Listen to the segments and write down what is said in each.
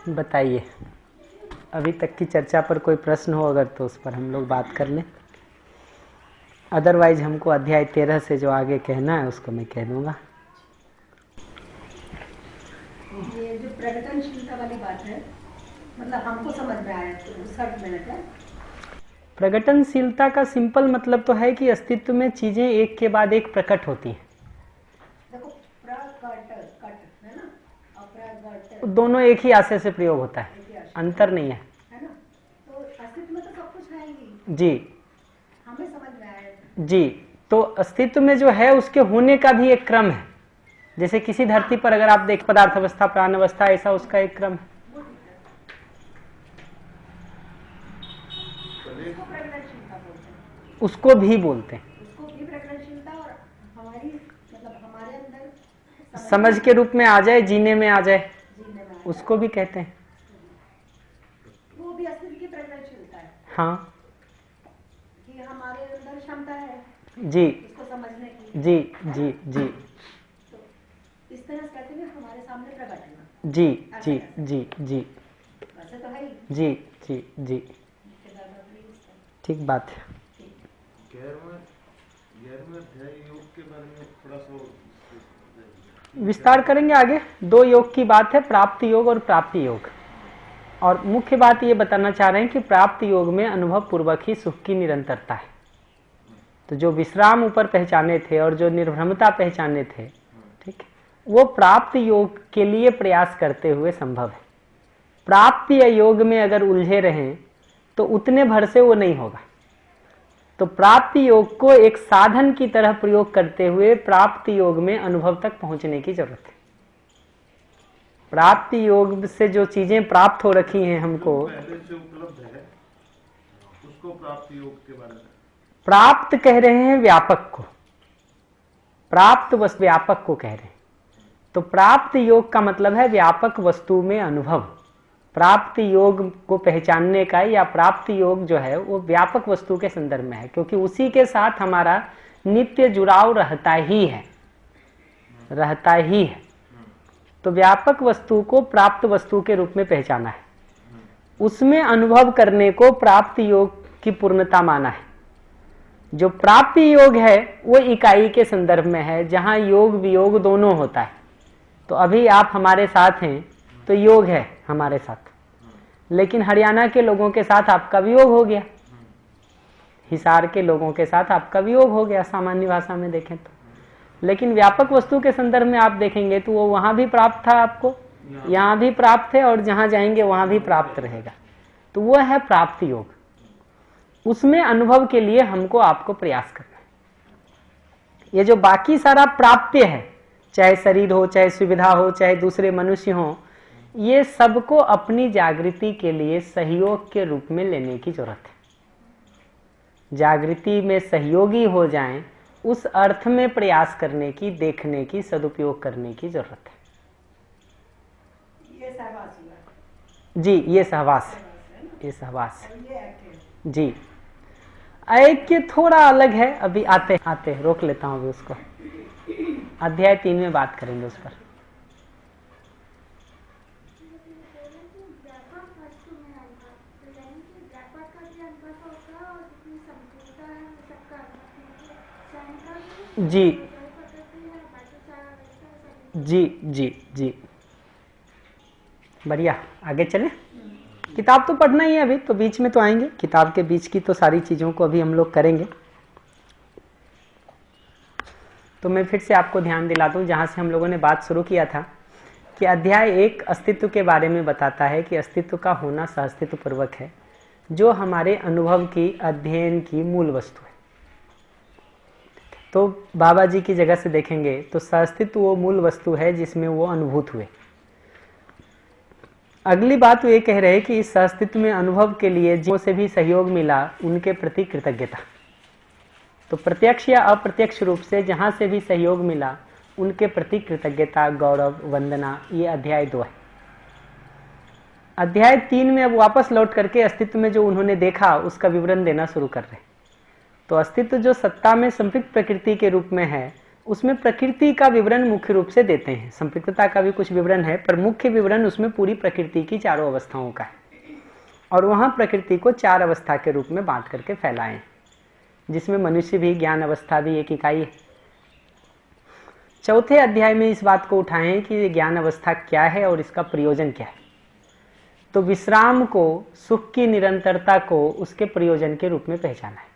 बताइए, अभी तक की चर्चा पर कोई प्रश्न हो अगर तो उस पर हम लोग बात कर लें, अदरवाइज हमको अध्याय 13 से जो आगे कहना है उसको मैं कह दूंगा। ये जो प्रकटनशीलता वाली बात है, मतलब हमको समझ में आया तो उसका मिनट है। प्रकटनशीलता का सिंपल मतलब तो है कि अस्तित्व में चीजें एक के बाद एक प्रकट होती हैं। देखो प्रकट है ना, अप्रगट दोनों एक ही आशय से प्रयोग होता है, अंतर नहीं है ना। तो अस्तित्व में तो सब कुछ है ही जी, हमें समझ में आया जी। तो अस्तित्व में जो है उसके होने का भी एक क्रम है। जैसे किसी धरती पर अगर आप देख पदार्थ अवस्था, प्राण अवस्था, ऐसा उसका एक क्रम है। उसको भी बोलते हैं, उसको भी प्रकटनशीलता, और हमारी मतलब हमारे अंदर समझ के रूप में आ जाए, जीने में आ जाए, उसको भी कहते हैं। वो भी अस्तित्व की प्रकटनशीलता है। हाँ कि हमारे अंदर क्षमता है जी, इसको समझने की। जी जी जी तो इस तरह से कहते हैं हमारे सामने प्रकट होना। जी जी जी जी, वैसे तो है ही। जी जी जी, ठीक बात है। योग के बारे में थोड़ा सा विस्तार करेंगे आगे। दो योग की बात है, प्राप्ति योग और प्राप्ति योग। और मुख्य बात ये बताना चाह रहे हैं कि प्राप्ति योग में अनुभव पूर्वक ही सुख की निरंतरता है। तो जो विश्राम ऊपर पहचाने थे और जो निर्भ्रमता पहचाने थे, ठीक, वो प्राप्ति योग के लिए प्रयास करते हुए संभव है। प्राप्ति या योग में अगर उलझे रहें तो उतने भर से वो नहीं होगा। तो प्राप्ति योग को एक साधन की तरह प्रयोग करते हुए प्राप्ति योग में अनुभव तक पहुंचने की जरूरत है। प्राप्ति योग से जो चीजें प्राप्त हो रखी हैं हमको, पहले से उपलब्ध है, उसको प्राप्ति योग के बारे में प्राप्त कह रहे हैं व्यापक को, प्राप्त बस व्यापक को कह रहे हैं। तो प्राप्त योग का मतलब है व्यापक वस्तु में अनुभव। प्राप्ति योग को पहचानने का या प्राप्ति योग जो है वो व्यापक वस्तु के संदर्भ में है, क्योंकि उसी के साथ हमारा नित्य जुड़ाव रहता ही है, रहता ही है। तो व्यापक वस्तु को प्राप्त वस्तु के रूप में पहचाना है, उसमें अनुभव करने को प्राप्ति योग की पूर्णता माना है। जो प्राप्ति योग है वो इकाई के संदर्भ में है, जहां योग वियोग दोनों होता है। तो अभी आप हमारे साथ हैं तो योग है हमारे साथ, लेकिन हरियाणा के लोगों के साथ आपका वियोग हो गया, हिसार के लोगों के साथ आपका वियोग हो गया सामान्य भाषा में देखें तो। लेकिन व्यापक वस्तु के संदर्भ में आप देखेंगे तो वो वहां भी प्राप्त था आपको, यहाँ भी प्राप्त है, और जहां जाएंगे वहां भी प्राप्त रहेगा। तो वो है प्राप्ति योग। उसमें अनुभव के लिए हमको आपको प्रयास करना है। ये जो बाकी सारा प्राप्य है, चाहे शरीर हो, चाहे सुविधा हो, चाहे दूसरे मनुष्य हो, ये सबको अपनी जागृति के लिए सहयोग के रूप में लेने की जरूरत है। जागृति में सहयोगी हो जाएं, उस अर्थ में प्रयास करने की, देखने की, सदुपयोग करने की जरूरत है। ये सहवास हुआ जी, ये सहवास है, ये सहवास है जी। ऐक्य थोड़ा अलग है, अभी आते आते रोक लेता हूं अभी उसको, अध्याय 3 में बात करेंगे उस पर। जी जी जी जी, बढ़िया, आगे चले। किताब तो पढ़ना ही है अभी, तो बीच में तो आएंगे, किताब के बीच की तो सारी चीजों को अभी हम लोग करेंगे। तो मैं फिर से आपको ध्यान दिला दूं जहां से हम लोगों ने बात शुरू किया था कि अध्याय 1 अस्तित्व के बारे में बताता है कि अस्तित्व का होना सहअस्तित्व पूर्वक है, जो हमारे अनुभव की, अध्ययन की मूल वस्तु है। तो बाबा जी की जगह से देखेंगे तो सहअस्तित्व वो मूल वस्तु है जिसमें वो अनुभूत हुए। अगली बात वो ये कह रहे हैं कि इस सहअस्तित्व में अनुभव के लिए जिन से भी सहयोग मिला उनके प्रति कृतज्ञता। तो प्रत्यक्ष या अप्रत्यक्ष रूप से जहां से भी सहयोग मिला उनके प्रति कृतज्ञता, गौरव, वंदना, ये अध्याय 2 है। अध्याय 3 में अब वापस लौट करके अस्तित्व में जो उन्होंने देखा उसका विवरण देना शुरू कर रहे हैं। तो अस्तित्व जो सत्ता में संपृक्त प्रकृति के रूप में है, उसमें प्रकृति का विवरण मुख्य रूप से देते हैं, संपृक्तता का भी कुछ विवरण है, पर मुख्य विवरण उसमें पूरी प्रकृति की चारों अवस्थाओं का है। और वहां प्रकृति को 4 अवस्था के रूप में बांट करके फैलाएं, जिसमें मनुष्य भी, ज्ञान अवस्था भी एक इकाई है। चौथे अध्याय में इस बात को उठाएं कि ये ज्ञान अवस्था क्या है और इसका प्रयोजन क्या है। तो विश्राम को, सुख की निरंतरता को उसके प्रयोजन के रूप में पहचाना है,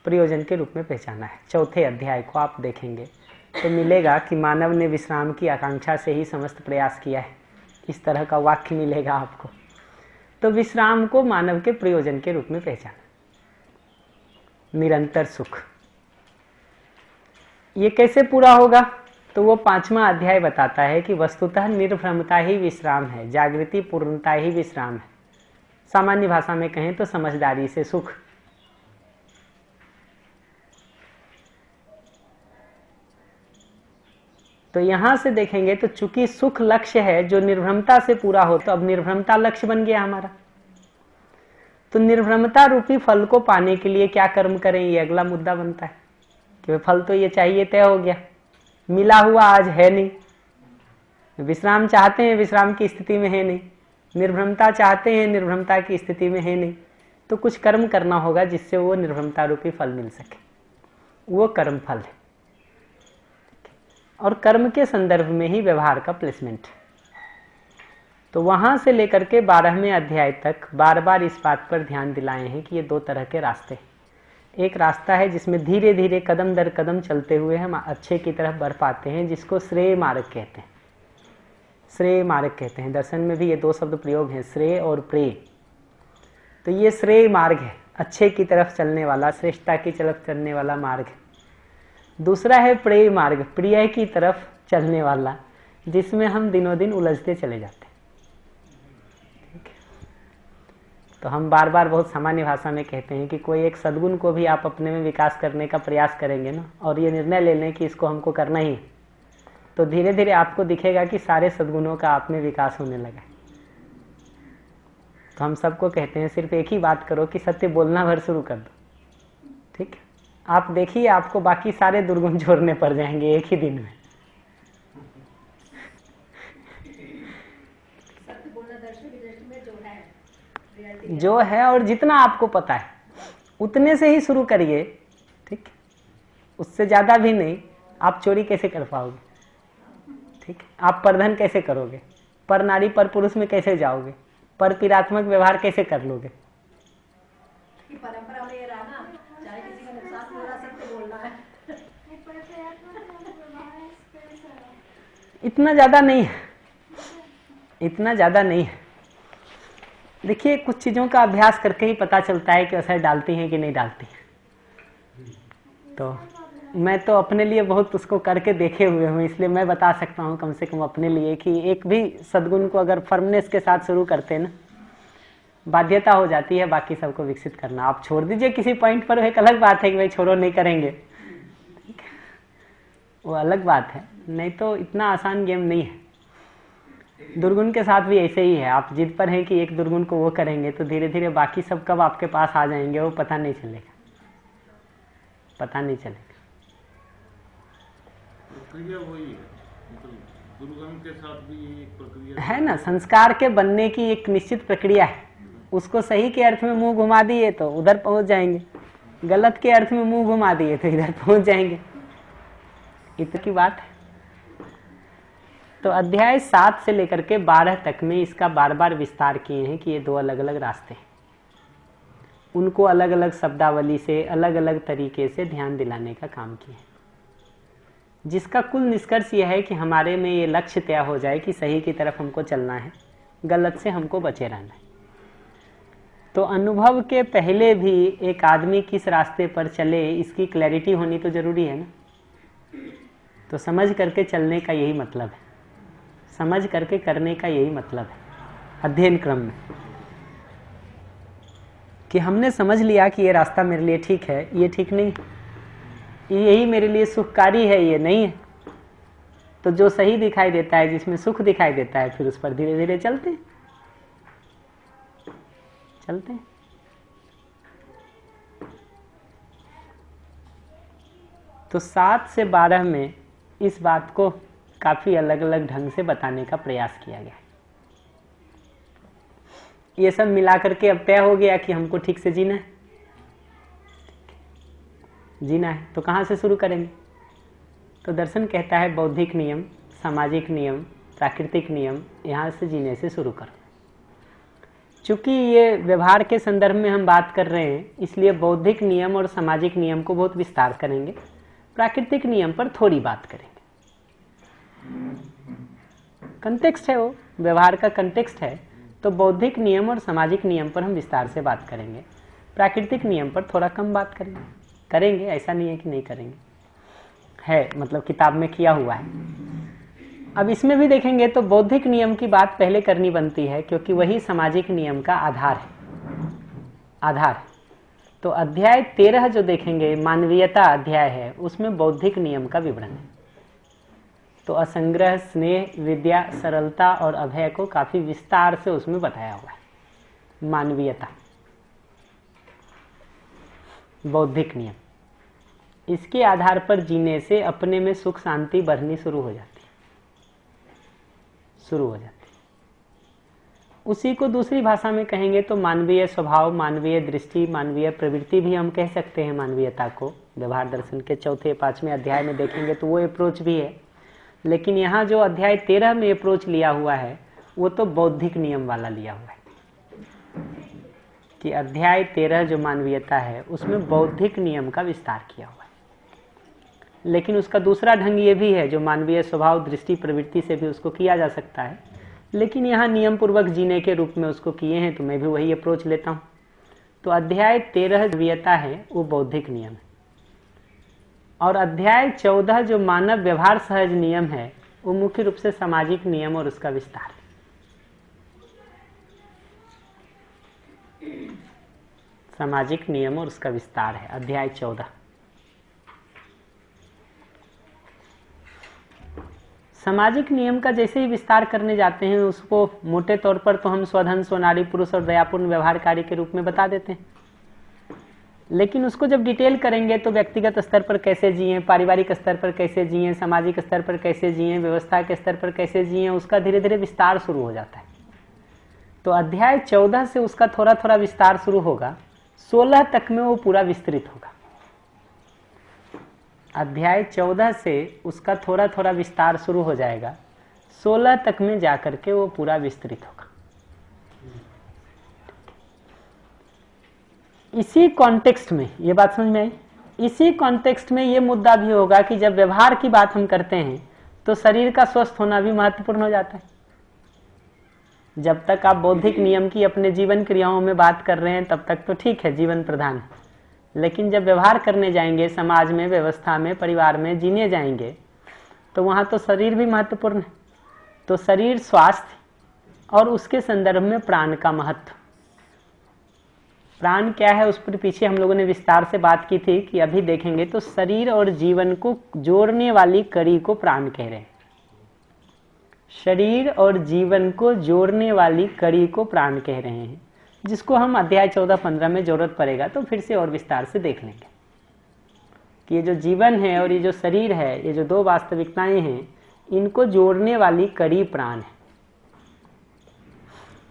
प्रयोजन के रूप में पहचाना है। चौथे अध्याय को आप देखेंगे तो मिलेगा कि मानव ने विश्राम की आकांक्षा से ही समस्त प्रयास किया है, इस तरह का वाक्य मिलेगा आपको। तो विश्राम को मानव के प्रयोजन के रूप में पहचाना। निरंतर सुख ये कैसे पूरा होगा? तो वो 5वां अध्याय बताता है कि वस्तुतः निर्भ्रमता ही विश्राम है, जागृति पूर्णता ही विश्राम है। सामान्य भाषा में कहें तो समझदारी से सुख। तो यहां से देखेंगे तो चूंकि सुख लक्ष्य है जो निर्भ्रमता से पूरा हो, तो अब निर्भ्रमता लक्ष्य बन गया हमारा। तो निर्भ्रमता रूपी फल को पाने के लिए क्या कर्म करें, ये अगला मुद्दा बनता है कि फल तो ये चाहिए, तय हो गया, मिला हुआ आज है नहीं। विश्राम चाहते हैं, विश्राम की स्थिति में है नहीं। निर्भ्रमता चाहते हैं, निर्भ्रमता की स्थिति में है नहीं। तो कुछ कर्म करना होगा जिससे वो निर्भ्रमता रूपी फल मिल सके, वो कर्म फल है। और कर्म के संदर्भ में ही व्यवहार का प्लेसमेंट। तो वहां से लेकर के 12वें अध्याय तक बार बार इस बात पर ध्यान दिलाए हैं कि ये 2 तरह के रास्ते हैं। एक रास्ता है जिसमें धीरे धीरे कदम दर कदम चलते हुए हम अच्छे की तरफ बढ़ पाते हैं, जिसको श्रेय मार्ग कहते हैं। श्रेय मार्ग कहते हैं। दर्शन में भी ये 2 शब्द प्रयोग हैं, श्रेय और प्रेय। तो ये श्रेय मार्ग है, अच्छे की तरफ चलने वाला, श्रेष्ठता की तरफ चलने वाला मार्ग है। दूसरा है प्रेय मार्ग, प्रिय की तरफ चलने वाला, जिसमें हम दिनों दिन उलझते चले जाते हैं। तो हम बार बार बहुत सामान्य भाषा में कहते हैं कि कोई एक सद्गुण को भी आप अपने में विकास करने का प्रयास करेंगे ना, और ये निर्णय ले लें कि इसको हमको करना ही है, तो धीरे धीरे आपको दिखेगा कि सारे सद्गुणों का आप में विकास होने लगा। तो हम सबको कहते हैं सिर्फ एक ही बात करो कि सत्य बोलना भर शुरू कर दो, ठीक है? आप देखिए आपको बाकी सारे दुर्गुण जोड़ने पड़ जाएंगे एक ही दिन में। सत्य बोलना दर्शन की दृष्टि में जो है और जितना आपको पता है उतने से ही शुरू करिए, ठीक? उससे ज्यादा भी नहीं। आप चोरी कैसे कर पाओगे, ठीक? आप परधन कैसे करोगे? पर नारी पर पुरुष में कैसे जाओगे? पर पीड़ात्मक व्यवहार कैसे कर लोगे? परंपरा में ये रहा ना, चाहे किसी का नुकसान हो रहा, सत्य बोलना है। इतना ज्यादा नहीं है, इतना ज्यादा नहीं है। देखिए कुछ चीजों का अभ्यास करके ही पता चलता है कि असर डालती हैं कि नहीं डालती हैं। तो मैं तो अपने लिए बहुत उसको करके देखे हुए हूँ, इसलिए मैं बता सकता हूँ कम से कम अपने लिए कि एक भी सद्गुण को अगर फर्मनेस के साथ शुरू करते हैं ना, बाध्यता हो जाती है बाकी सबको विकसित करना। आप छोड़ दीजिए किसी पॉइंट पर, एक अलग बात है कि भाई छोड़ो नहीं करेंगे, वो अलग बात है, नहीं तो इतना आसान गेम नहीं है। दुर्गुण के साथ भी ऐसे ही है। आप जिद पर हैं कि एक दुर्गुण को वो करेंगे तो धीरे धीरे बाकी सब कब आपके पास आ जाएंगे वो पता नहीं चलेगा, पता नहीं चलेगा। प्रक्रिया वही है, मतलब दुर्गम के साथ भी एक प्रक्रिया है ना। संस्कार के बनने की एक निश्चित प्रक्रिया है। उसको सही के अर्थ में मुंह घुमा दिए तो उधर पहुंच जाएंगे, गलत के अर्थ में मुंह घुमा दिए तो इधर पहुंच जाएंगे। इतनी बात है। तो अध्याय 7 से लेकर के 12 तक में इसका बार बार विस्तार किए हैं कि ये 2 अलग अलग रास्ते हैं, उनको अलग अलग शब्दावली से अलग अलग तरीके से ध्यान दिलाने का काम किए हैं, जिसका कुल निष्कर्ष यह है कि हमारे में ये लक्ष्य तय हो जाए कि सही की तरफ हमको चलना है, गलत से हमको बचे रहना है। तो अनुभव के पहले भी एक आदमी किस रास्ते पर चले इसकी क्लैरिटी होनी तो जरूरी है ना। तो समझ करके चलने का यही मतलब है, समझ करके करने का यही मतलब है अध्ययन क्रम में, कि हमने समझ लिया कि ये रास्ता मेरे लिए ठीक है, ये ठीक नहीं, यही मेरे लिए सुखकारी है, ये नहीं है। तो जो सही दिखाई देता है, जिसमें सुख दिखाई देता है, फिर उस पर धीरे धीरे चलते हैं। तो 7 से 12 में इस बात को काफ़ी अलग अलग ढंग से बताने का प्रयास किया गया है। ये सब मिला करके अब तय हो गया कि हमको ठीक से जीना है। तो कहाँ से शुरू करेंगे? तो दर्शन कहता है बौद्धिक नियम, सामाजिक नियम, प्राकृतिक नियम, यहाँ से जीने से शुरू करो। चूंकि ये व्यवहार के संदर्भ में हम बात कर रहे हैं, इसलिए बौद्धिक नियम और सामाजिक नियम को बहुत विस्तार करेंगे, प्राकृतिक नियम पर थोड़ी बात करेंगे। कंटेक्स्ट है, वो व्यवहार का कंटेक्स्ट है। तो बौद्धिक नियम और सामाजिक नियम पर हम विस्तार से बात करेंगे, प्राकृतिक नियम पर थोड़ा कम बात करेंगे। ऐसा नहीं है कि नहीं करेंगे, है मतलब किताब में किया हुआ है। अब इसमें भी देखेंगे तो बौद्धिक नियम की बात पहले करनी बनती है, क्योंकि वही सामाजिक नियम का आधार है। तो अध्याय 13 जो देखेंगे, मानवीयता अध्याय है, उसमें बौद्धिक नियम का विवरण है। तो असंग्रह, स्नेह, विद्या, सरलता और अभय को काफी विस्तार से उसमें बताया हुआ है। मानवीयता, बौद्धिक नियम, इसके आधार पर जीने से अपने में सुख शांति बढ़नी शुरू हो जाती है। उसी को दूसरी भाषा में कहेंगे तो मानवीय स्वभाव, मानवीय दृष्टि, मानवीय प्रवृत्ति भी हम कह सकते हैं मानवीयता को। व्यवहार दर्शन के 4-5वें अध्याय में देखेंगे तो वो अप्रोच भी है। लेकिन यहाँ जो अध्याय 13 में अप्रोच लिया हुआ है, वो तो बौद्धिक नियम वाला लिया हुआ है कि अध्याय 13 जो मानवीयता है, उसमें बौद्धिक नियम का विस्तार किया हुआ है। लेकिन उसका दूसरा ढंग ये भी है, जो मानवीय स्वभाव, दृष्टि, प्रवृत्ति से भी उसको किया जा सकता है, लेकिन यहाँ नियम पूर्वक जीने के रूप में उसको किए हैं, तो मैं भी वही अप्रोच लेता हूँ। तो अध्याय 13 मानवीयता है, वो बौद्धिक नियम है। और अध्याय 14 जो मानव व्यवहार सहज नियम है, वो मुख्य रूप से सामाजिक नियम और उसका विस्तार है। सामाजिक नियम और उसका विस्तार है अध्याय 14। सामाजिक नियम का जैसे ही विस्तार करने जाते हैं, उसको मोटे तौर पर तो हम स्वधन, स्वनारी पुरुष और दयापूर्ण व्यवहार कार्य के रूप में बता देते हैं। लेकिन उसको जब डिटेल करेंगे तो व्यक्तिगत स्तर पर कैसे जिए, पारिवारिक स्तर पर कैसे जिए, सामाजिक स्तर पर कैसे जिए, व्यवस्था के स्तर पर कैसे जिए, उसका धीरे धीरे विस्तार शुरू हो जाता है। तो अध्याय 14 से उसका थोड़ा थोड़ा विस्तार शुरू होगा, 16 तक में वो पूरा विस्तृत होगा। अध्याय 14 से उसका थोड़ा थोड़ा विस्तार शुरू हो जाएगा, 16 तक में जाकर के वो पूरा विस्तृत होगा। इसी कॉन्टेक्स्ट में ये बात समझ में आई। इसी कॉन्टेक्स्ट में ये मुद्दा भी होगा कि जब व्यवहार की बात हम करते हैं तो शरीर का स्वस्थ होना भी महत्वपूर्ण हो जाता है। जब तक आप बौद्धिक नियम की अपने जीवन क्रियाओं में बात कर रहे हैं तब तक तो ठीक है, जीवन प्रधान है। लेकिन जब व्यवहार करने जाएंगे, समाज में, व्यवस्था में, परिवार में जीने जाएंगे, तो वहाँ तो शरीर भी महत्वपूर्ण है। तो शरीर, स्वास्थ्य और उसके संदर्भ में प्राण का महत्व। प्राण क्या है उस पर पीछे हम लोगों ने विस्तार से बात की थी कि अभी देखेंगे तो शरीर और जीवन को जोड़ने वाली कड़ी को प्राण कह रहे हैं। शरीर और जीवन को जोड़ने वाली कड़ी को प्राण कह रहे हैं, जिसको हम अध्याय 14-15 में जरूरत पड़ेगा तो फिर से और विस्तार से देख लेंगे कि ये जो जीवन है और ये जो शरीर है, ये जो दो वास्तविकताएं हैं, इनको जोड़ने वाली कड़ी प्राण है।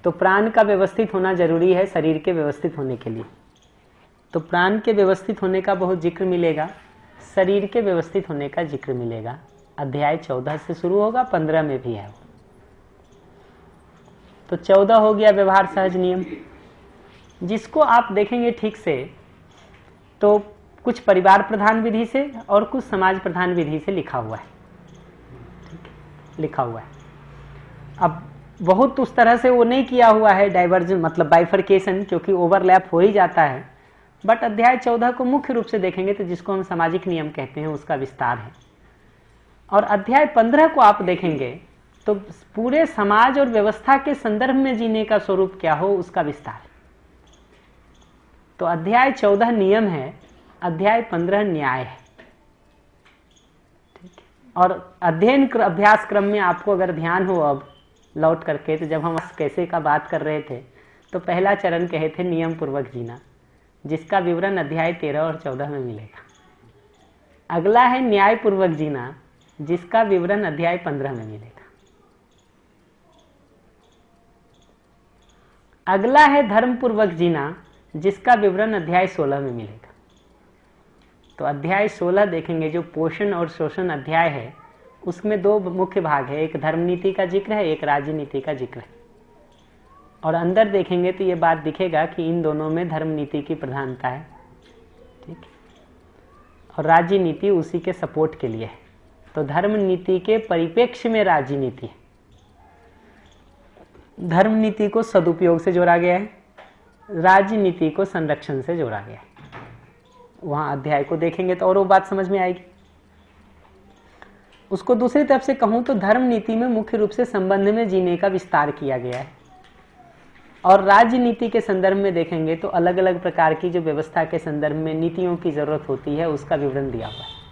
तो प्राण का व्यवस्थित होना जरूरी है शरीर के व्यवस्थित होने के लिए। तो प्राण के व्यवस्थित होने का बहुत जिक्र मिलेगा, शरीर के व्यवस्थित होने का जिक्र मिलेगा। अध्याय 14 से शुरू होगा, 15 में भी है। तो 14 हो गया व्यवहार सहज नियम, जिसको आप देखेंगे ठीक से तो कुछ परिवार प्रधान विधि से और कुछ समाज प्रधान विधि से लिखा हुआ है। अब बहुत उस तरह से वो नहीं किया हुआ है डाइवर्जन, मतलब बाइफरकेशन, क्योंकि ओवरलैप हो ही जाता है। बट अध्याय 14 को मुख्य रूप से देखेंगे तो जिसको हम सामाजिक नियम कहते हैं उसका विस्तार है। और अध्याय 15 को आप देखेंगे तो पूरे समाज और व्यवस्था के संदर्भ में जीने का स्वरूप क्या हो उसका विस्तार। तो अध्याय 14 नियम है, अध्याय 15 न्याय है। ठीक है। और अध्ययन अभ्यास क्रम में आपको अगर ध्यान हो अब लौट करके, तो जब हम कैसे का बात कर रहे थे तो पहला चरण कहे थे नियम पूर्वक जीना, जिसका विवरण अध्याय 13 और 14 में मिलेगा। अगला है न्यायपूर्वक जीना, जिसका विवरण अध्याय 15 में मिलेगा। अगला है धर्मपूर्वक जीना, जिसका विवरण अध्याय 16 में मिलेगा। तो अध्याय 16 देखेंगे, जो पोषण और शोषण अध्याय है, उसमें दो मुख्य भाग है, एक धर्म नीति का जिक्र है, एक राजनीति का जिक्र है। और अंदर देखेंगे तो ये बात दिखेगा कि इन दोनों में धर्म नीति की प्रधानता है, ठीक है, और राजनीति उसी के सपोर्ट के लिए है। तो धर्म नीति के परिप्रेक्ष्य में राजनीति है। धर्म नीति को सदुपयोग से जोड़ा गया है, राजनीति को संरक्षण से जोड़ा गया है। वहां अध्याय को देखेंगे तो और वो बात समझ में आएगी। उसको दूसरी तरफ से कहूं तो धर्म नीति में मुख्य रूप से संबंध में जीने का विस्तार किया गया है, और राजनीति के संदर्भ में देखेंगे तो अलग अलग प्रकार की जो व्यवस्था के संदर्भ में नीतियों की जरूरत होती है, उसका विवरण दिया हुआ है।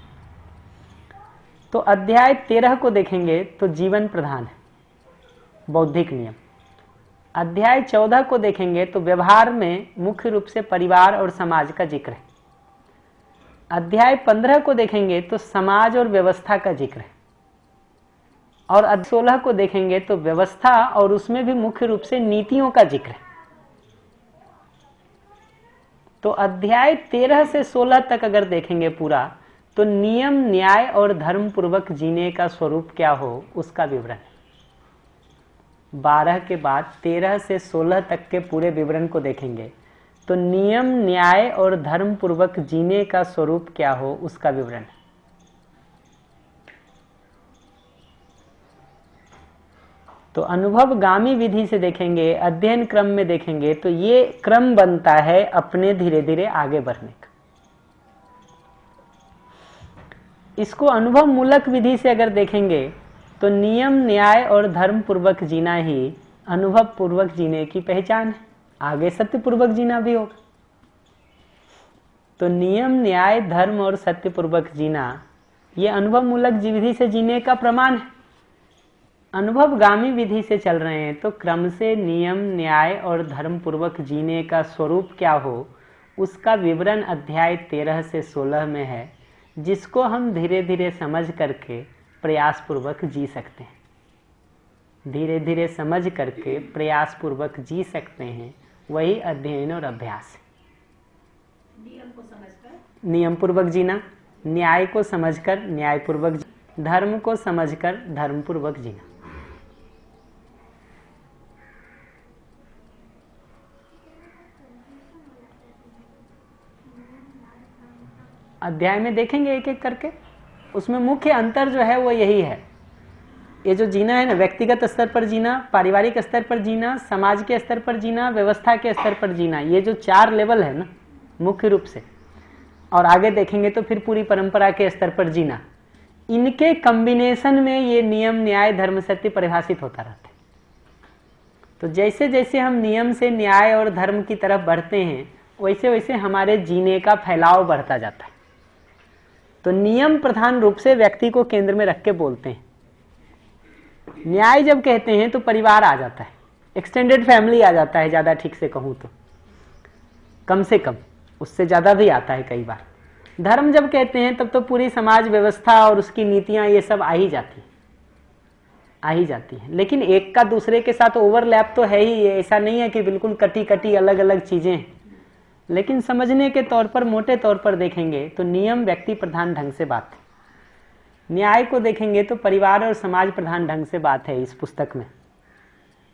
तो अध्याय 13 को देखेंगे तो जीवन प्रधान है, बौद्धिक नियम। अध्याय 14 को देखेंगे तो व्यवहार में मुख्य रूप से परिवार और समाज का जिक्र है। अध्याय 15 को देखेंगे तो समाज और व्यवस्था का जिक्र है, और अध्याय 16 को देखेंगे तो व्यवस्था और उसमें भी मुख्य रूप से नीतियों का जिक्र है। तो अध्याय 13 से 16 तक अगर देखेंगे पूरा, तो नियम, न्याय और धर्म पूर्वक जीने का स्वरूप क्या हो, उसका विवरण है। 12 के बाद 13 से 16 तक के पूरे विवरण को देखेंगे तो नियम, न्याय और धर्म पूर्वक जीने का स्वरूप क्या हो, उसका विवरण है। तो अनुभवगामी विधि से देखेंगे, अध्ययन क्रम में देखेंगे तो ये क्रम बनता है अपने धीरे धीरे आगे बढ़ने का। इसको अनुभव मूलक विधि से अगर देखेंगे तो नियम, न्याय और धर्म पूर्वक जीना ही अनुभव पूर्वक जीने की पहचान है। आगे सत्य पूर्वक जीना भी होगा। तो नियम, न्याय, धर्म और सत्य पूर्वक जीना ये अनुभव मूलक विधि से जीने का प्रमाण है। अनुभवगामी विधि से चल रहे हैं तो क्रम से नियम, न्याय और धर्म पूर्वक जीने का स्वरूप क्या हो, उसका विवरण अध्याय 13 से 16 में है, जिसको हम धीरे धीरे समझ करके प्रयास पूर्वक जी सकते हैं। धीरे धीरे समझ करके प्रयास पूर्वक जी सकते हैं, वही अध्ययन और अभ्यास है। नियम को समझकर, नियम पूर्वक जीना, न्याय को समझकर न्याय पूर्वक, धर्म को समझकर धर्म पूर्वक जीना। अध्याय में देखेंगे एक एक करके, उसमें मुख्य अंतर जो है वो यही है। ये जो जीना है ना, व्यक्तिगत स्तर पर जीना, पारिवारिक स्तर पर जीना, समाज के स्तर पर जीना, व्यवस्था के स्तर पर जीना, ये जो 4 लेवल है ना मुख्य रूप से, और आगे देखेंगे तो फिर पूरी परंपरा के स्तर पर जीना, इनके कॉम्बिनेशन में ये नियम, न्याय, धर्म, सत्य परिभाषित होता रहता है। तो जैसे जैसे हम नियम से न्याय और धर्म की तरफ बढ़ते हैं, वैसे वैसे हमारे जीने का फैलाव बढ़ता जाता है। तो नियम प्रधान रूप से व्यक्ति को केंद्र में रख के बोलते हैं। न्याय जब कहते हैं तो परिवार आ जाता है, एक्सटेंडेड फैमिली आ जाता है, ज्यादा ठीक से कहूं तो, कम से कम, उससे ज्यादा भी आता है कई बार। धर्म जब कहते हैं तब तो पूरी समाज व्यवस्था और उसकी नीतियां ये सब आ ही जाती हैं। लेकिन एक का दूसरे के साथ ओवरलैप तो है ही, ऐसा नहीं है कि बिल्कुल कटी कटी अलग अलग चीजें हैं। लेकिन समझने के तौर पर, मोटे तौर पर देखेंगे तो नियम व्यक्ति प्रधान ढंग से बात है, न्याय को देखेंगे तो परिवार और समाज प्रधान ढंग से बात है इस पुस्तक में,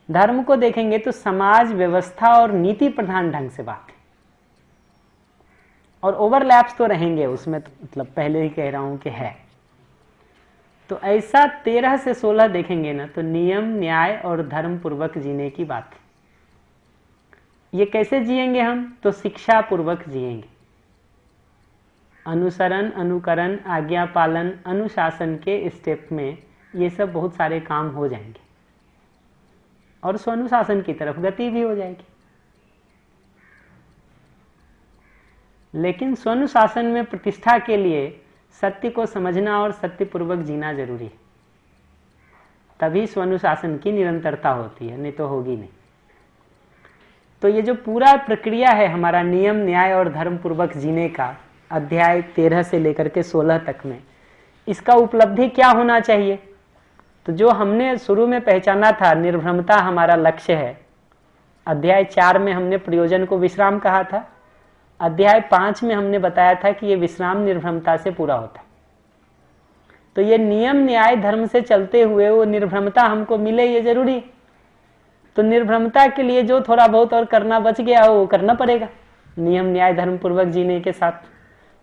धर्म को देखेंगे तो समाज, व्यवस्था और नीति प्रधान ढंग से बात है। और ओवरलैप्स तो रहेंगे उसमें, तो मतलब पहले ही कह रहा हूं कि है। तो ऐसा 13 से 16 देखेंगे ना तो नियम, न्याय और धर्म पूर्वक जीने की बात है। ये कैसे जिएंगे हम? तो शिक्षा पूर्वक जिएंगे। अनुसरण, अनुकरण, आज्ञा पालन, अनुशासन के स्टेप में ये सब बहुत सारे काम हो जाएंगे और स्वानुशासन की तरफ गति भी हो जाएगी। लेकिन स्वानुशासन में प्रतिष्ठा के लिए सत्य को समझना और सत्य पूर्वक जीना जरूरी है, तभी स्वानुशासन की निरंतरता होती है, नहीं तो होगी नहीं। तो ये जो पूरा प्रक्रिया है हमारा नियम, न्याय और धर्म पूर्वक जीने का, अध्याय 13 से लेकर के 16 तक में इसका उपलब्धि क्या होना चाहिए। तो जो हमने शुरू में पहचाना था निर्भ्रमता हमारा लक्ष्य है, अध्याय 4 में हमने प्रयोजन को विश्राम कहा था, अध्याय 5 में हमने बताया था कि ये विश्राम निर्भ्रमता से पूरा होता है। तो ये नियम न्याय धर्म से चलते हुए वो निर्भ्रमता हमको मिले, ये जरूरी। तो निर्भ्रमता के लिए जो थोड़ा बहुत और करना बच गया वो करना पड़ेगा नियम न्याय धर्म पूर्वक जीने के साथ।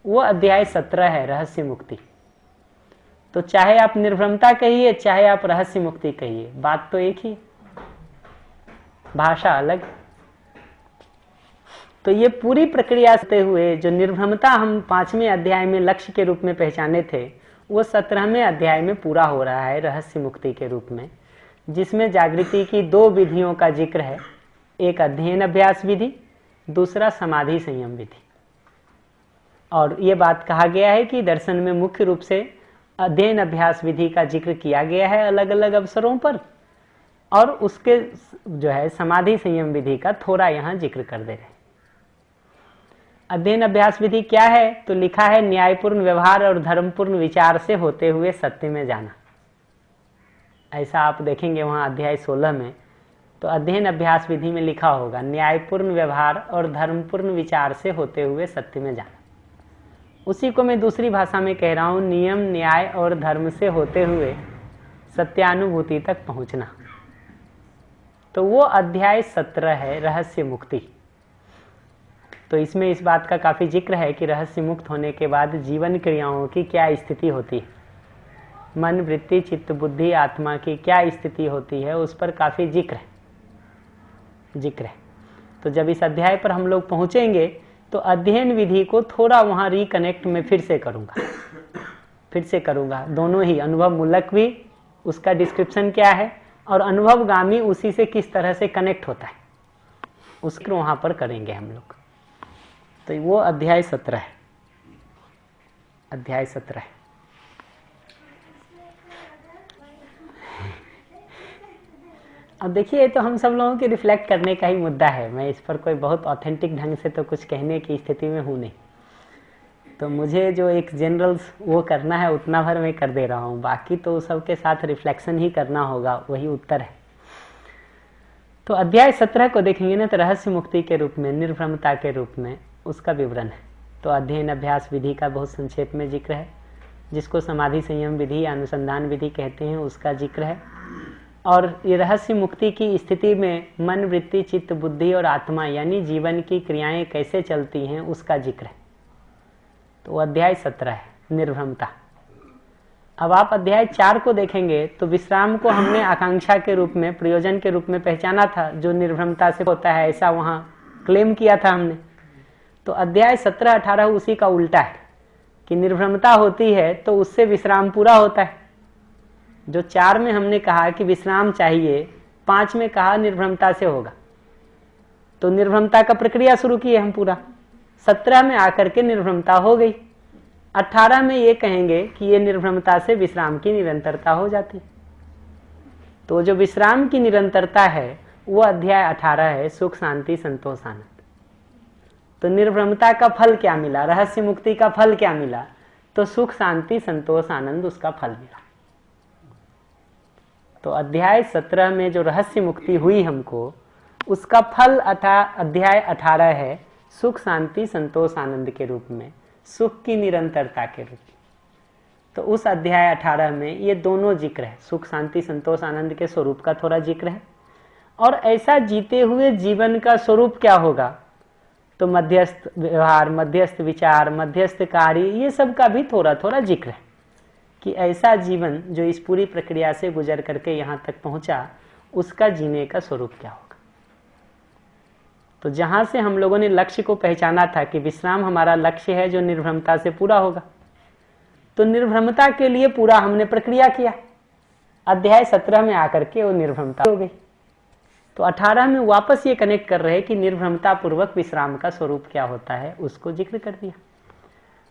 वो अध्याय 17 है, रहस्य मुक्ति। तो चाहे आप निर्भ्रमता कहिए चाहे आप रहस्य मुक्ति कहिए, बात तो एक ही, भाषा अलग। तो ये पूरी प्रक्रिया से हुए जो निर्भ्रमता हम 5वें अध्याय में लक्ष्य के रूप में पहचाने थे, वो 17वें अध्याय में पूरा हो रहा है रहस्य मुक्ति के रूप में, जिसमें जागृति की 2 विधियों का जिक्र है। एक अध्ययन अभ्यास विधि, दूसरा समाधि संयम विधि। और ये बात कहा गया है कि दर्शन में मुख्य रूप से अध्ययन अभ्यास विधि का जिक्र किया गया है अलग अलग अवसरों पर, और उसके जो है समाधि संयम विधि का थोड़ा यहाँ जिक्र कर दे रहे हैं। अध्ययन अभ्यास विधि क्या है, तो लिखा है न्यायपूर्ण व्यवहार और धर्मपूर्ण विचार से होते हुए सत्य में जाना। ऐसा आप देखेंगे वहाँ अध्याय 16 में, तो अध्ययन अभ्यास विधि में लिखा होगा न्यायपूर्ण व्यवहार और धर्मपूर्ण विचार से होते हुए सत्य में जाना। उसी को मैं दूसरी भाषा में कह रहा हूँ, नियम न्याय और धर्म से होते हुए सत्यानुभूति तक पहुँचना। तो वो अध्याय 17 है रहस्य मुक्ति। तो इसमें इस बात का काफी जिक्र है कि रहस्य मुक्त होने के बाद जीवन क्रियाओं की क्या स्थिति होती है, मन वृत्ति चित्त बुद्धि आत्मा की क्या स्थिति होती है, उस पर काफी जिक्र है। तो जब इस अध्याय पर हम लोग पहुंचेंगे तो अध्ययन विधि को थोड़ा वहां रिकनेक्ट में फिर से करूंगा। दोनों ही अनुभव मूलक भी, उसका डिस्क्रिप्शन क्या है, और अनुभवगामी उसी से किस तरह से कनेक्ट होता है, उसको वहां पर करेंगे हम लोग। तो वो अध्याय 17 है। अध्याय 17 है। अब देखिए, तो हम सब लोगों के रिफ्लेक्ट करने का ही मुद्दा है। मैं इस पर कोई बहुत ऑथेंटिक ढंग से तो कुछ कहने की स्थिति में हूँ नहीं, तो मुझे जो एक जनरल वो करना है उतना भर मैं कर दे रहा हूँ, बाकी तो सबके साथ रिफ्लेक्शन ही करना होगा, वही उत्तर है। तो अध्याय 17 को देखेंगे ना, तो रहस्य मुक्ति के रूप में, निर्भ्रमता के रूप में उसका विवरण है। तो अध्ययन अभ्यास विधि का बहुत संक्षेप में जिक्र है, जिसको समाधि संयम विधि या अनुसंधान विधि कहते हैं, उसका जिक्र है। और ये रहस्य मुक्ति की स्थिति में मन वृत्ति चित्त बुद्धि और आत्मा यानी जीवन की क्रियाएं कैसे चलती हैं उसका जिक्र है। तो अध्याय 17 है निर्भ्रमता। अब आप अध्याय 4 को देखेंगे तो विश्राम को हमने आकांक्षा के रूप में, प्रयोजन के रूप में पहचाना था, जो निर्भ्रमता से होता है ऐसा वहां क्लेम किया था हमने। तो अध्याय 17-18 उसी का उल्टा है कि निर्भ्रमता होती है तो उससे विश्राम पूरा होता है। जो 4 में हमने कहा कि विश्राम चाहिए, 5 में कहा निर्भ्रमता से होगा। तो निर्भ्रमता का प्रक्रिया शुरू की है हम पूरा, 17 में आकर के निर्भ्रमता हो गई। 18 में ये कहेंगे कि ये निर्भ्रमता से विश्राम की निरंतरता हो जाती। तो जो विश्राम की निरंतरता है वो अध्याय 18 है, सुख शांति संतोष आनंद। तो निर्भ्रमता का फल क्या मिला, रहस्य मुक्ति का फल क्या मिला, तो सुख शांति संतोष आनंद उसका फल मिला। तो अध्याय 17 में जो रहस्य मुक्ति हुई हमको, उसका फल अध्याय 18 है सुख शांति संतोष आनंद के रूप में, सुख की निरंतरता के रूप में। तो उस अध्याय 18 में ये दोनों जिक्र है, सुख शांति संतोष आनंद के स्वरूप का थोड़ा जिक्र है, और ऐसा जीते हुए जीवन का स्वरूप क्या होगा, तो मध्यस्थ व्यवहार, मध्यस्थ विचार, मध्यस्थ कार्य, ये सब का भी थोड़ा थोड़ा जिक्र है कि ऐसा जीवन जो इस पूरी प्रक्रिया से गुजर करके यहाँ तक पहुँचा, उसका जीने का स्वरूप क्या होगा। तो जहाँ से हम लोगों ने लक्ष्य को पहचाना था कि विश्राम हमारा लक्ष्य है जो निर्भ्रमता से पूरा होगा, तो निर्भ्रमता के लिए पूरा हमने प्रक्रिया किया। अध्याय 17 में आकर के वो निर्भ्रमता हो गई। तो 18 में वापस ये कनेक्ट कर रहे कि निर्भ्रमता पूर्वक विश्राम का स्वरूप क्या होता है, उसको जिक्र कर दिया।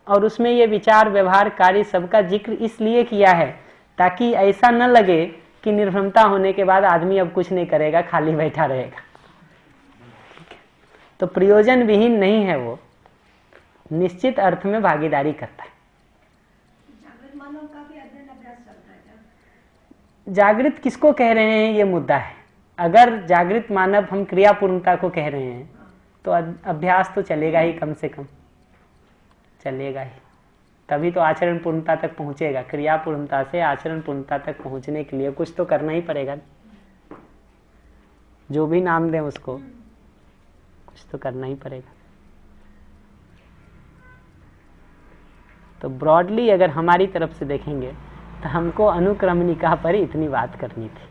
और उसमें ये विचार व्यवहार कार्य सबका जिक्र इसलिए किया है ताकि ऐसा न लगे कि निर्भ्रमता होने के बाद आदमी अब कुछ नहीं करेगा, खाली बैठा रहेगा। तो प्रयोजन विहीन नहीं है निश्चित अर्थ में भागीदारी करता है। जागृत मानव का भी अध्ययन अभ्यास चलता है क्या? जागृत किसको कह रहे हैं ये मुद्दा है। अगर जागृत मानव हम क्रियापूर्णता को कह रहे हैं तो अभ्यास तो चलेगा ही, कम से कम चलेगा ही, तभी तो आचरण पूर्णता तक पहुंचेगा। क्रियापूर्णता से आचरण पूर्णता तक पहुंचने के लिए कुछ तो करना ही पड़ेगा, जो भी नाम दें उसको, कुछ तो करना ही पड़ेगा। तो ब्रॉडली अगर हमारी तरफ से देखेंगे तो हमको अनुक्रमणिका पर इतनी बात करनी थी।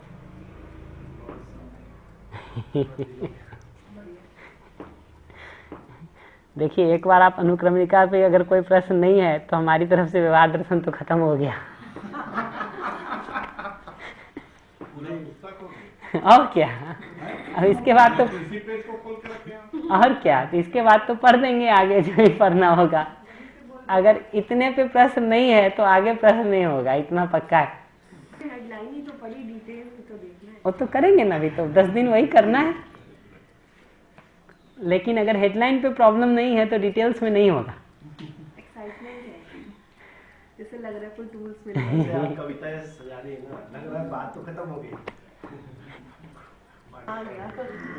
देखिए, एक बार आप अनुक्रमणिका पे अगर कोई प्रश्न नहीं है तो हमारी तरफ से व्यवहार दर्शन तो खत्म हो गया। और क्या, अब इसके बाद तो और क्या, तो इसके बाद तो पढ़ देंगे आगे जो भी पढ़ना होगा। अगर इतने पे प्रश्न नहीं है तो आगे प्रश्न नहीं होगा, इतना पक्का है। हेडलाइन ही तो पढ़ी, डिटेल तो देखना है। वो तो करेंगे ना, अभी तो 10 दिन वही करना है। लेकिन अगर हेडलाइन पे प्रॉब्लम नहीं है तो डिटेल्स में नहीं होगा। एक्साइटमेंट है, जैसे लग रहा है कोई टूल्स मिल रहे हैं। कविताएं सजा रही है ना, लग रहा है बात तो खत्म हो गई।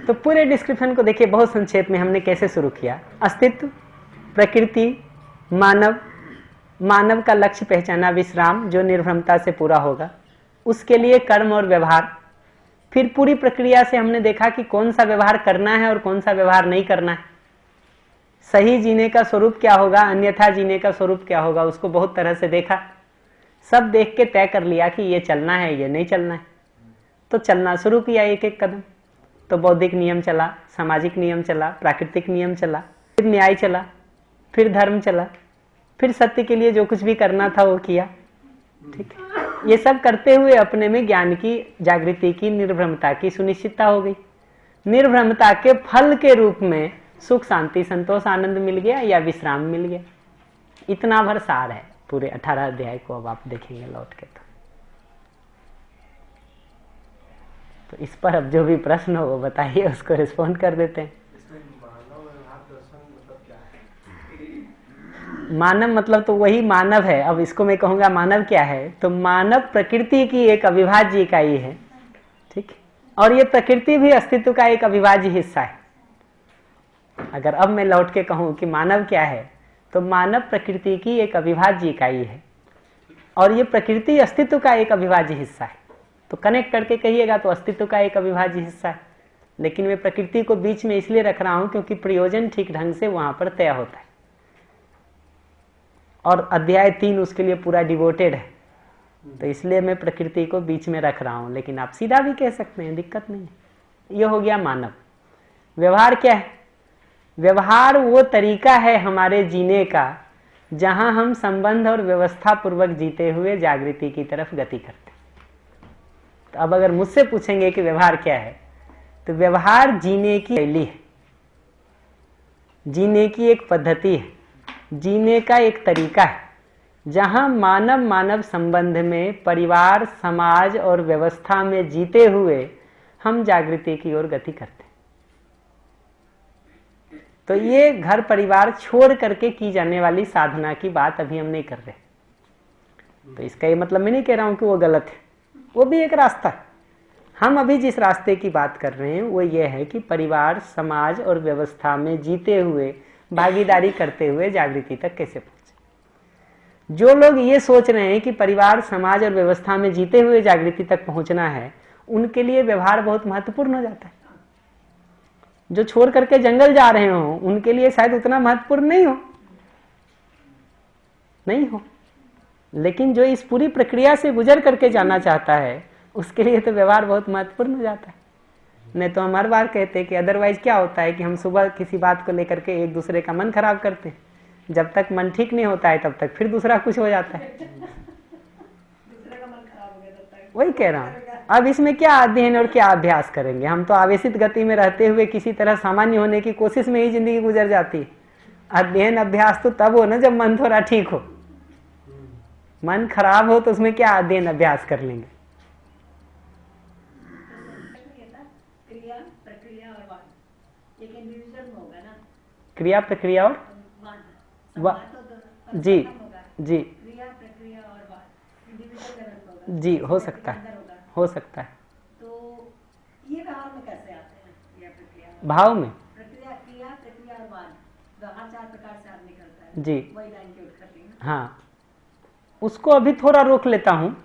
तो पूरे डिस्क्रिप्शन को देखिए, बहुत संक्षेप में हमने कैसे शुरू किया। अस्तित्व, प्रकृति, मानव, मानव का लक्ष्य पहचाना, विश्राम जो निर्भरता से पूरा होगा, उसके लिए कर्म और व्यवहार। फिर पूरी प्रक्रिया से हमने देखा कि कौन सा व्यवहार करना है और कौन सा व्यवहार नहीं करना है। सही जीने का स्वरूप क्या होगा, अन्यथा जीने का स्वरूप क्या होगा, उसको बहुत तरह से देखा। सब देख के तय कर लिया कि ये चलना है, ये नहीं चलना है। तो चलना शुरू किया एक एक कदम। तो बौद्धिक नियम चला, सामाजिक नियम चला, प्राकृतिक नियम चला, फिर न्याय चला, फिर धर्म चला, फिर सत्य के लिए जो कुछ भी करना था वो किया। ठीक है, ये सब करते हुए अपने में ज्ञान की जागृति की, निर्भ्रमता की सुनिश्चितता हो गई। निर्भ्रमता के फल के रूप में सुख, शांति, संतोष, आनंद मिल गया या विश्राम मिल गया। इतना भर सार है पूरे 18 अध्याय को। अब आप देखेंगे लौट के तो इस पर अब जो भी प्रश्न हो वो बताइए, उसको रिस्पॉन्ड कर देते हैं। मानव व्यवहार दर्शन मतलब क्या है? मानव मतलब तो वही मानव है। अब इसको मैं कहूंगा मानव क्या है, तो मानव प्रकृति की एक अविभाज्य इकाई है। ठीक, और ये प्रकृति भी अस्तित्व का एक अविभाज्य हिस्सा है। अगर अब मैं लौट के कहूं कि मानव क्या है, तो मानव प्रकृति की एक अविभाज्य इकाई है और ये प्रकृति अस्तित्व का एक अविभाज्य हिस्सा है। तो कनेक्ट करके कहिएगा तो अस्तित्व का एक अविभाज्य हिस्सा है। लेकिन मैं प्रकृति को बीच में इसलिए रख रहा हूं क्योंकि प्रयोजन ठीक ढंग से वहां पर तय होता है और अध्याय 3 उसके लिए पूरा डिवोटेड है। तो इसलिए मैं प्रकृति को बीच में रख रहा हूं। लेकिन आप सीधा भी कह सकते हैं, दिक्कत नहीं है। ये हो गया मानव। व्यवहार क्या है? व्यवहार वो तरीका है हमारे जीने का जहां हम संबंध और व्यवस्था पूर्वक जीते हुए जागृति की तरफ गति करते हैं। तो अब अगर मुझसे पूछेंगे कि व्यवहार क्या है, तो व्यवहार जीने की शैली है, जीने की एक पद्धति है, जीने का एक तरीका है जहां मानव मानव संबंध में, परिवार, समाज और व्यवस्था में जीते हुए हम जागृति की ओर गति करते हैं। तो ये घर परिवार छोड़ करके की जाने वाली साधना की बात अभी हम नहीं कर रहे। तो इसका ये मतलब मैं नहीं कह रहा हूं कि वो गलत है, वो भी एक रास्ता है। हम अभी जिस रास्ते की बात कर रहे हैं वो ये है कि परिवार, समाज और व्यवस्था में जीते हुए, भागीदारी करते हुए जागृति तक कैसे पहुंचे। जो लोग ये सोच रहे हैं कि परिवार, समाज और व्यवस्था में जीते हुए जागृति तक पहुंचना है, उनके लिए व्यवहार बहुत महत्वपूर्ण हो जाता है। जो छोड़ करके जंगल जा रहे हो उनके लिए शायद उतना महत्वपूर्ण नहीं हो। लेकिन जो इस पूरी प्रक्रिया से गुजर करके जाना चाहता है उसके लिए तो व्यवहार बहुत महत्वपूर्ण हो जाता है। नहीं तो हम हर बार कहते हैं कि अदरवाइज क्या होता है कि हम सुबह किसी बात को लेकर के एक दूसरे का मन खराब करते हैं, जब तक मन ठीक नहीं होता है तब तक फिर दूसरा कुछ हो जाता है। दूसरे का मन खराब हो गया तब तक। वही कह रहा हूँ, अब इसमें क्या अध्ययन और क्या अभ्यास करेंगे। हम तो आवेशित गति में रहते हुए किसी तरह सामान्य होने की कोशिश में ही जिंदगी गुजर जाती है। अध्ययन अभ्यास तो तब हो ना जब मन थोड़ा ठीक हो। मन खराब हो तो उसमें क्या अध्ययन अभ्यास कर लेंगे। क्रिया, प्रक्रिया और वाद, एक इंडिविजुअल में होगा ना। क्रिया, प्रक्रिया और जी जी क्रिया प्रक्रिया और वाद इंडिविजुअल लेवल पर होगा। जी, हो सकता है, अंदर होगा। हो सकता है। तो ये व्यवहार में कैसे आते हैं क्रिया प्रक्रिया भाव में प्रक्रिया क्रिया प्रक्रिया और वाद व्यवहार 4 प्रकार से आदमी करता है। जी वही लाइन के उठ करती है। हाँ, उसको अभी थोड़ा रोक लेता हूँ।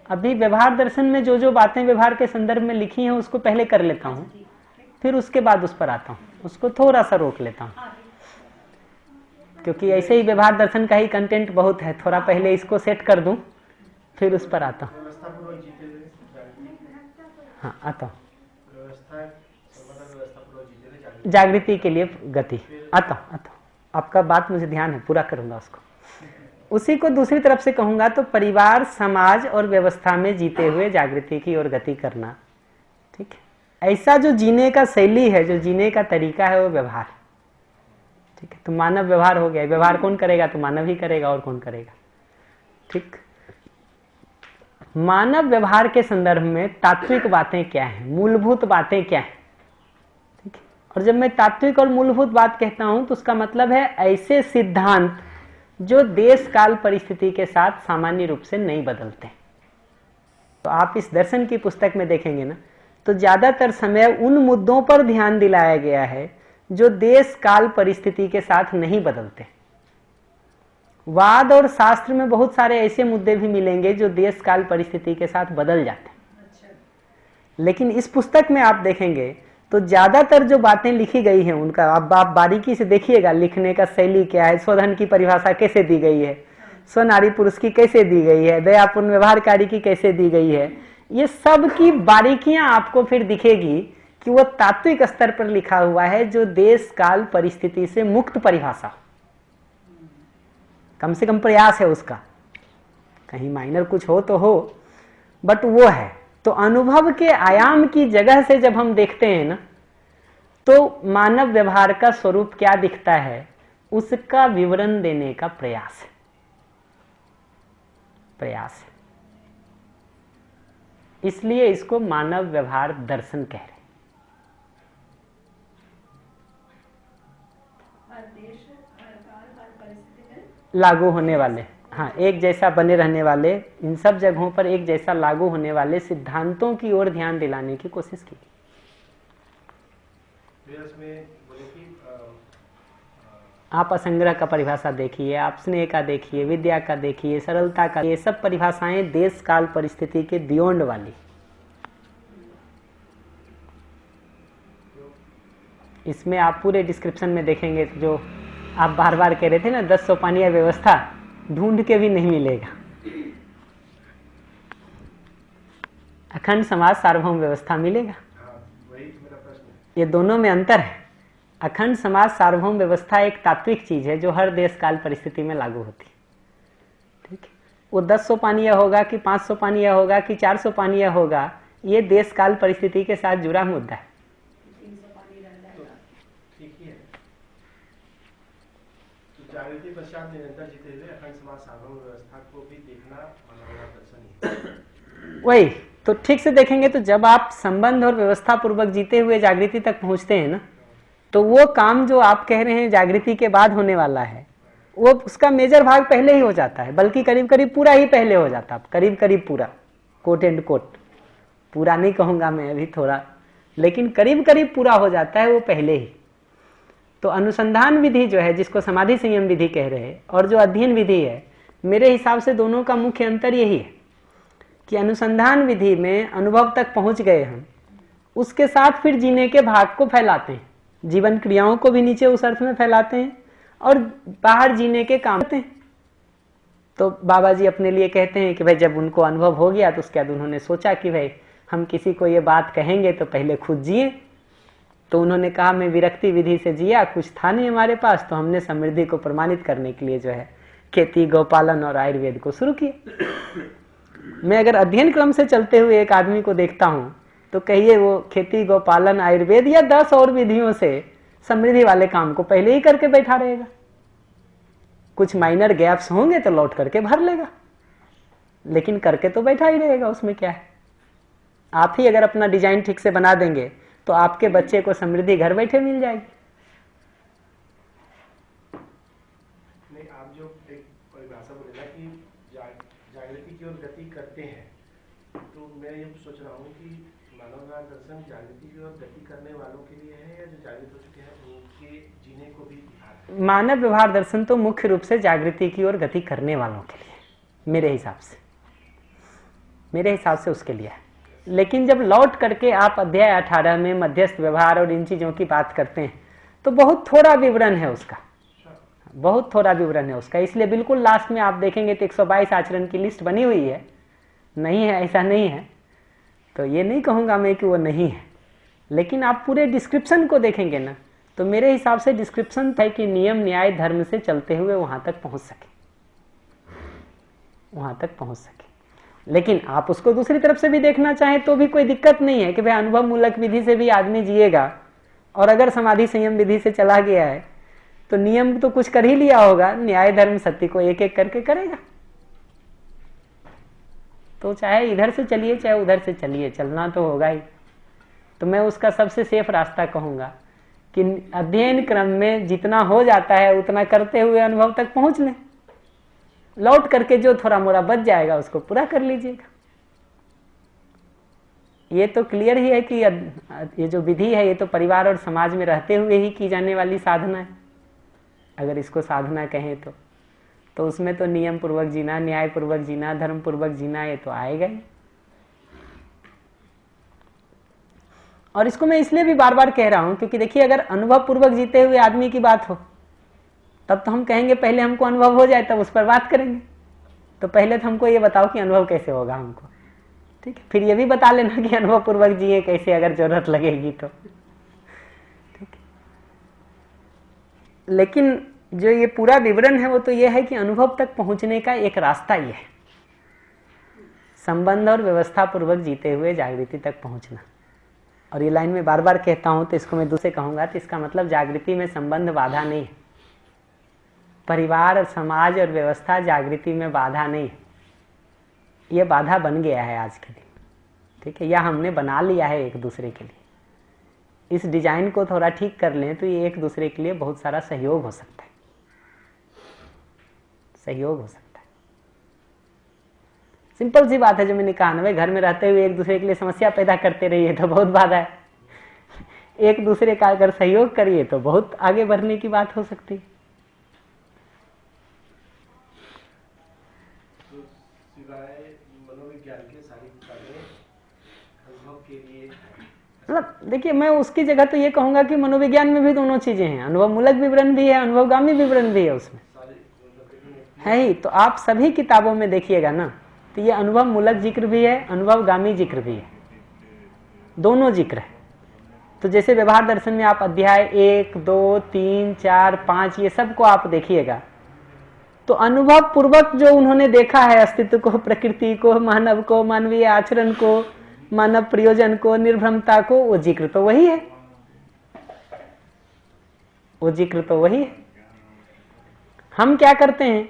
अभी व्यवहार दर्शन में जो जो बातें व्यवहार के संदर्भ में लिखी हैं उसको पहले कर लेता हूँ, फिर उसके बाद उस पर आता हूँ, उसको थोड़ा सा रोक लेता हूँ, क्योंकि ऐसे ही व्यवहार दर्शन का ही कंटेंट बहुत है। थोड़ा पहले इसको सेट कर दूं, फिर उस पर आता हूँ। व्यवस्थापूर्वक जीते हुए जागृति। हाँ, आता हूँ। व्यवस्थापूर्वक जीते हुए जागृति। जागृति के लिए गति। आता हूँ। आपका बात मुझे ध्यान है, पूरा करूंगा उसको। उसी को दूसरी तरफ से कहूंगा तो परिवार, समाज और व्यवस्था में जीते हुए जागृति की ओर गति करना। ठीक है, ऐसा जो जीने का शैली है, जो जीने का तरीका है, वो व्यवहार। ठीक है, तो मानव व्यवहार हो गया। व्यवहार कौन करेगा? तो मानव ही करेगा, और कौन करेगा? ठीक। मानव व्यवहार के संदर्भ में तात्विक बातें क्या हैं, मूलभूत बातें क्या हैं? ठीक है, और जब मैं तात्विक और मूलभूत बात कहता हूं तो उसका मतलब है ऐसे सिद्धांत जो देश काल परिस्थिति के साथ सामान्य रूप से नहीं बदलते। तो आप इस दर्शन की पुस्तक में देखेंगे ना, तो ज्यादातर समय उन मुद्दों पर ध्यान दिलाया गया है जो देश काल परिस्थिति के साथ नहीं बदलते। वाद और शास्त्र में बहुत सारे ऐसे मुद्दे भी मिलेंगे जो देश काल परिस्थिति के साथ बदल जाते हैं। लेकिन इस पुस्तक में आप देखेंगे तो ज्यादातर जो बातें लिखी गई हैं उनका आप बारीकी से देखिएगा, लिखने का शैली क्या है, स्वधन की परिभाषा कैसे दी गई है, स्वनारी पुरुष की कैसे दी गई है, दयापूर्ण व्यवहारकारी की कैसे दी गई है, ये सब की बारीकियां आपको फिर दिखेगी कि वो तात्विक स्तर पर लिखा हुआ है, जो देश काल परिस्थिति से मुक्त परिभाषा, कम से कम प्रयास है उसका। कहीं माइनर कुछ हो तो हो, बट वो है। तो अनुभव के आयाम की जगह से जब हम देखते हैं ना, तो मानव व्यवहार का स्वरूप क्या दिखता है, उसका विवरण देने का प्रयास है। इसलिए इसको मानव व्यवहार दर्शन कह रहे हैं। लागू होने वाले, हाँ, एक जैसा बने रहने वाले, इन सब जगहों पर एक जैसा लागू होने वाले सिद्धांतों की ओर ध्यान दिलाने की कोशिश की। आप असंग्रह का परिभाषा देखिए, आप स्नेह का देखिए, विद्या का देखिए, सरलता का, ये सब परिभाषाएं देश काल परिस्थिति के बियॉन्ड वाली। इसमें आप पूरे डिस्क्रिप्शन में देखेंगे तो जो आप बार बार कह रहे थे ना, 10 सोपानिया व्यवस्था ढूंढ के भी नहीं मिलेगा। अखंड समाज सार्वभौम व्यवस्था मिलेगा। वही मेरा प्रश्न है। ये दोनों में अंतर है। अखंड समाज सार्वभौम व्यवस्था एक तात्विक चीज है जो हर देश काल परिस्थिति में लागू होती है। ठीक है, वो 10 सोपानिया होगा कि 5 सोपानिया होगा कि 4 सोपानिया होगा, ये देश काल परिस्थिति के साथ जुड़ा मुद्दा है। जागृति पश्चात निरंतर जीते हुए अखंड समाज सार्वभौम व्यवस्था को भी देखना मानव दर्शन ही। वही तो ठीक से देखेंगे तो जब आप संबंध और व्यवस्था पूर्वक जीते हुए जागृति तक पहुंचते हैं ना, तो वो काम जो आप कह रहे हैं जागृति के बाद होने वाला है, वो उसका मेजर भाग पहले ही हो जाता है, बल्कि करीब करीब पूरा ही पहले हो जाता है। करीब करीब पूरा, कोट एंड कोट, पूरा नहीं कहूंगा मैं अभी थोड़ा, लेकिन करीब करीब पूरा हो जाता है वो पहले ही। तो अनुसंधान विधि जो है, जिसको समाधि संयम विधि कह रहे हैं, और जो अध्ययन विधि है, मेरे हिसाब से दोनों का मुख्य अंतर यही है कि अनुसंधान विधि में अनुभव तक पहुंच गए हम, उसके साथ फिर जीने के भाग को फैलाते हैं, जीवन क्रियाओं को भी नीचे उस अर्थ में फैलाते हैं और बाहर जीने के काम करते हैं। तो बाबा जी अपने लिए कहते हैं कि भाई जब उनको अनुभव हो गया तो उसके बाद उन्होंने सोचा कि भाई हम किसी को ये बात कहेंगे तो पहले खुद जिए। तो उन्होंने कहा मैं विरक्ति विधि से जिया, कुछ था नहीं हमारे पास, तो हमने समृद्धि को प्रमाणित करने के लिए जो है खेती, गौपालन और आयुर्वेद को शुरू किया। मैं अगर अध्ययन क्रम से चलते हुए एक आदमी को देखता हूं तो कहिए वो खेती, गौपालन, आयुर्वेद या 10 और विधियों से समृद्धि वाले काम को पहले ही करके बैठा रहेगा। कुछ माइनर गैप्स होंगे तो लौट करके भर लेगा, लेकिन करके तो बैठा ही रहेगा। उसमें क्या है, आप ही अगर अपना डिजाइन ठीक से बना देंगे तो आपके बच्चे को समृद्धि घर बैठे मिल जाएगी। नहीं, करते हैं, तो मैं ये सोच रहा हूँ कि मानव व्यवहार दर्शन जागृति की ओर गति करने वालों के लिए है या जो जागृत हो चुके हैं उनके जीने को भी दिखा रहा है? मानव व्यवहार दर्शन तो मुख्य रूप से जागृति की ओर गति करने वालों के लिए, मेरे हिसाब से उसके लिए है। लेकिन जब लौट करके आप अध्याय 18 में मध्यस्थ व्यवहार और इन चीजों की बात करते हैं तो बहुत थोड़ा विवरण है उसका, बहुत थोड़ा विवरण है उसका। इसलिए बिल्कुल लास्ट में आप देखेंगे तो 122 आचरण की लिस्ट बनी हुई है, नहीं है ऐसा नहीं है, तो ये नहीं कहूंगा मैं कि वो नहीं है। लेकिन आप पूरे डिस्क्रिप्शन को देखेंगे ना, तो मेरे हिसाब से डिस्क्रिप्शन है कि नियम न्याय धर्म से चलते हुए वहां तक पहुंच सके। लेकिन आप उसको दूसरी तरफ से भी देखना चाहें तो भी कोई दिक्कत नहीं है कि भाई अनुभव मूलक विधि से भी आदमी जिएगा, और अगर समाधि संयम विधि से चला गया है तो नियम तो कुछ कर ही लिया होगा, न्याय धर्म सत्य को एक एक करके करेगा। तो चाहे इधर से चलिए चाहे उधर से चलिए, चलना तो होगा ही। तो मैं उसका सबसे सेफ रास्ता कहूंगा कि अध्ययन क्रम में जितना हो जाता है उतना करते हुए अनुभव तक पहुंच लें, लौट करके जो थोड़ा मोड़ा बच जाएगा उसको पूरा कर लीजिएगा। ये तो क्लियर ही है कि ये जो विधि है ये तो परिवार और समाज में रहते हुए ही की जाने वाली साधना है, अगर इसको साधना कहें तो उसमें तो नियम पूर्वक जीना, न्याय पूर्वक जीना, धर्म पूर्वक जीना, ये तो आएगा ही। और इसको मैं इसलिए भी बार बार कह रहा हूं क्योंकि देखिए अगर अनुभव पूर्वक जीते हुए आदमी की बात हो तब तो हम कहेंगे पहले हमको अनुभव हो जाए तब उस पर बात करेंगे। तो पहले तो हमको ये बताओ कि अनुभव कैसे होगा हमको, ठीक है, फिर ये भी बता लेना कि अनुभव पूर्वक जिए कैसे अगर जरूरत लगेगी तो, ठीक है। लेकिन जो ये पूरा विवरण है वो तो ये है कि अनुभव तक पहुंचने का एक रास्ता ये है, संबंध और व्यवस्था पूर्वक जीते हुए जागृति तक पहुंचना। और ये लाइन में बार बार कहता हूं तो इसको मैं दूसरे कहूंगा तो इसका मतलब जागृति में संबंध बाधा नहीं है, परिवार और समाज और व्यवस्था जागृति में बाधा नहीं है, ये बाधा बन गया है आज के दिन, ठीक है, या हमने बना लिया है एक दूसरे के लिए। इस डिजाइन को थोड़ा ठीक कर लें तो ये एक दूसरे के लिए बहुत सारा सहयोग हो सकता है, सिंपल सी बात है जो मैंने कहा ना, भाई घर में रहते हुए एक दूसरे के लिए समस्या पैदा करते रहिए तो बहुत बाधा है, एक दूसरे का अगर सहयोग करिए तो बहुत आगे बढ़ने की बात हो सकती है। तो सिवाय मनोविज्ञान के सारी किताबें अनुभव के लिए, मतलब देखिए मैं उसकी जगह तो ये कहूंगा कि मनोविज्ञान में भी दोनों चीजें हैं, अनुभव मूलक विवरण भी है, अनुभवगामी विवरण भी है, उसमें है ही। तो आप सभी किताबों में देखिएगा ना तो ये अनुभव मूलक जिक्र भी है, अनुभवगामी जिक्र भी है, दोनों जिक्र है। तो जैसे व्यवहार दर्शन में आप अध्याय 1, 2, 3, 4, 5 ये सब को आप देखिएगा तो अनुभव पूर्वक जो उन्होंने देखा है अस्तित्व को, प्रकृति को, मानव को, मानवीय आचरण को, मानव प्रयोजन को, निर्भ्रमता को, वो जिक्र तो वही है, वो जिक्र तो वही है। हम क्या करते हैं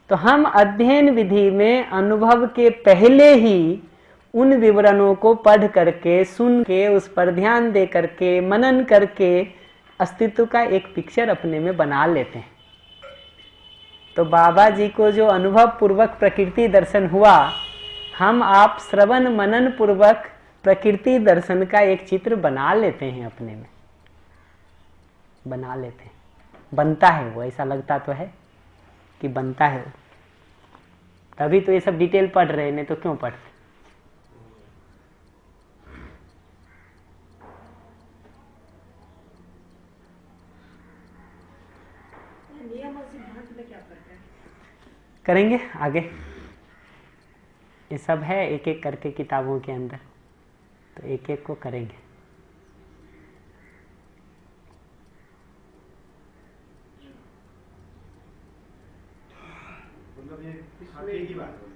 तो हम अध्ययन विधि में अनुभव के पहले ही उन विवरणों को पढ़ करके, सुन के, उस पर ध्यान दे करके, मनन करके अस्तित्व का एक पिक्चर अपने में बना लेते हैं। तो बाबा जी को जो अनुभव पूर्वक प्रकृति दर्शन हुआ, हम आप श्रवण मनन पूर्वक प्रकृति दर्शन का एक चित्र बना लेते हैं, अपने में बना लेते हैं, बनता है वो, ऐसा लगता तो है कि बनता है वो, तभी तो ये सब डिटेल पढ़ रहे, नहीं तो क्यों पढ़ते। नियम और सिद्धांत में क्या फर्क है? करेंगे आगे, ये सब है एक एक करके किताबों के अंदर, तो एक एक को करेंगे। मतलब ये आगे की बात है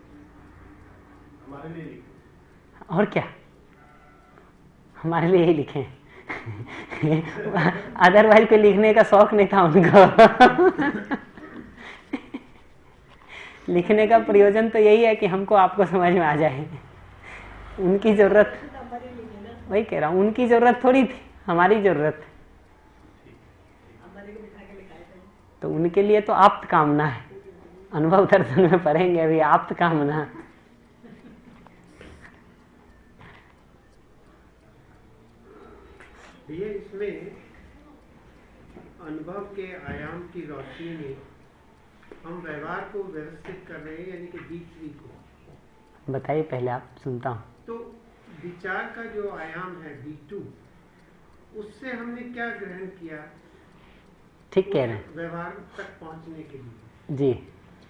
हमारे लिए लिखी। और क्या, हमारे लिए ही लिखे अदरवाइज कोई लिखने का शौक नहीं था उनको लिखने का प्रयोजन तो यही है कि हमको आपको समझ में आ जाए। उनकी जरूरत, वही कह रहा हूँ, उनकी जरूरत थोड़ी थी, हमारी जरूरत है। तो उनके लिए तो आप्त कामना है, अनुभव दर्शन में पढ़ेंगे अभी, आप्त कामना ये इसमें अनुभव के आयाम की रोशनी में हम व्यवहार को व्यवस्थित कर रहे हैं, यानी कि B3 को। बताइए पहले, आप सुनता हूँ। तो विचार का जो आयाम है B2, उससे हमने क्या ग्रहण किया? ठीक कह रहे हैं, व्यवहार तक पहुंचने के लिए। जी।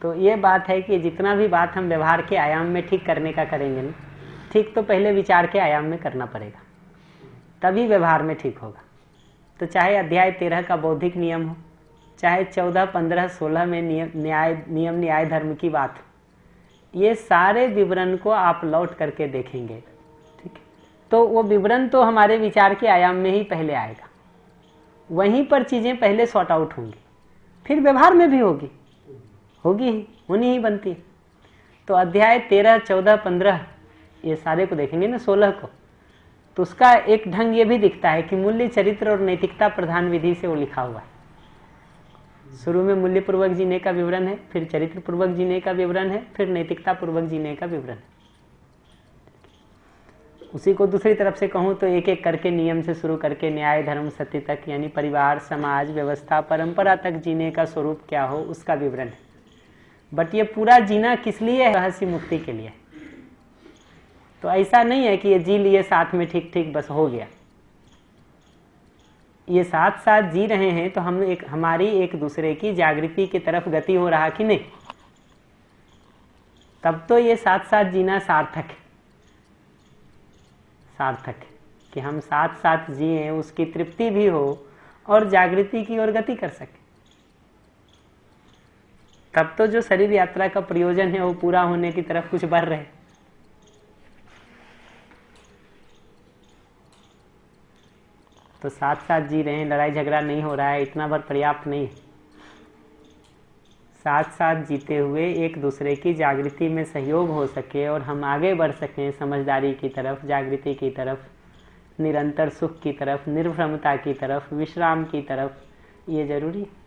तो ये बात है कि जितना भी बात हम व्यवहार के आयाम में ठीक करने का करेंगे ना, ठीक तो पहले विचार के आयाम में करना पड़ेगा, तभी व्यवहार में ठीक होगा। तो चाहे अध्याय 13 का बौद्धिक नियम हो, चाहे 14, 15, 16 में नियम न्याय धर्म की बात हो, ये सारे विवरण को आप लौट करके देखेंगे, ठीक है? तो वो विवरण तो हमारे विचार के आयाम में ही पहले आएगा, वहीं पर चीजें पहले सॉर्ट आउट होंगी, फिर व्यवहार में भी होगी ही, होनी ही बनती है। तो अध्याय 13, 14, 15 ये सारे को देखेंगे ना, 16 को, तो उसका एक ढंग ये भी दिखता है कि मूल्य, चरित्र और नैतिकता प्रधान विधि से वो लिखा हुआ है। शुरू में मूल्य पूर्वक जीने का विवरण है, फिर चरित्र पूर्वक जीने का विवरण है, फिर नैतिकता पूर्वक जीने का विवरण है। उसी को दूसरी तरफ से कहूँ तो एक एक करके नियम से शुरू करके न्याय धर्म सत्य तक, यानी परिवार, समाज, व्यवस्था, परंपरा तक जीने का स्वरूप क्या हो उसका विवरण है। बट ये पूरा जीना किस लिए है? रहस्य मुक्ति के लिए। तो ऐसा नहीं है कि ये जी लिए साथ में ठीक ठीक बस हो गया। ये साथ साथ जी रहे हैं तो हम हमारी एक दूसरे की जागृति की तरफ गति हो रहा कि नहीं, तब तो ये साथ साथ जीना सार्थक है। सार्थक है कि हम साथ साथ जिए, उसकी तृप्ति भी हो और जागृति की ओर गति कर सके। तब तो जो शरीर यात्रा का प्रयोजन है वो पूरा होने की तरफ कुछ बढ़ रहे। तो साथ साथ जी रहे हैं, लड़ाई झगड़ा नहीं हो रहा है, इतना भर पर्याप्त नहीं है। साथ साथ जीते हुए एक दूसरे की जागृति में सहयोग हो सके और हम आगे बढ़ सकें समझदारी की तरफ, जागृति की तरफ, निरंतर सुख की तरफ, निर्भ्रमता की तरफ, विश्राम की तरफ, ये जरूरी है।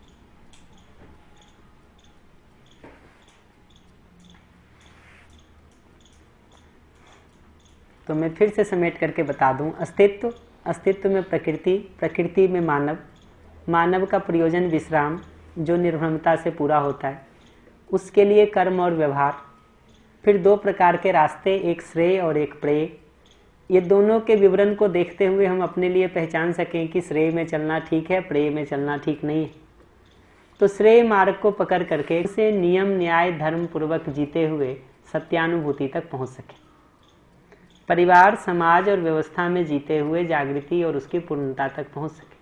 तो मैं फिर से समेट करके बता दूं, अस्तित्व में प्रकृति, प्रकृति में मानव, मानव का प्रयोजन विश्राम जो निर्भ्रमता से पूरा होता है, उसके लिए कर्म और व्यवहार, फिर दो प्रकार के रास्ते, एक श्रेय और एक प्रेय। ये दोनों के विवरण को देखते हुए हम अपने लिए पहचान सकें कि श्रेय में चलना ठीक है, प्रेय में चलना ठीक नहीं है। तो श्रेय मार्ग को पकड़ करके उसे नियम न्याय धर्म पूर्वक जीते हुए सत्यानुभूति तक पहुंच सके, परिवार, समाज और व्यवस्था में जीते हुए जागृति और उसकी पूर्णता तक पहुंच सके।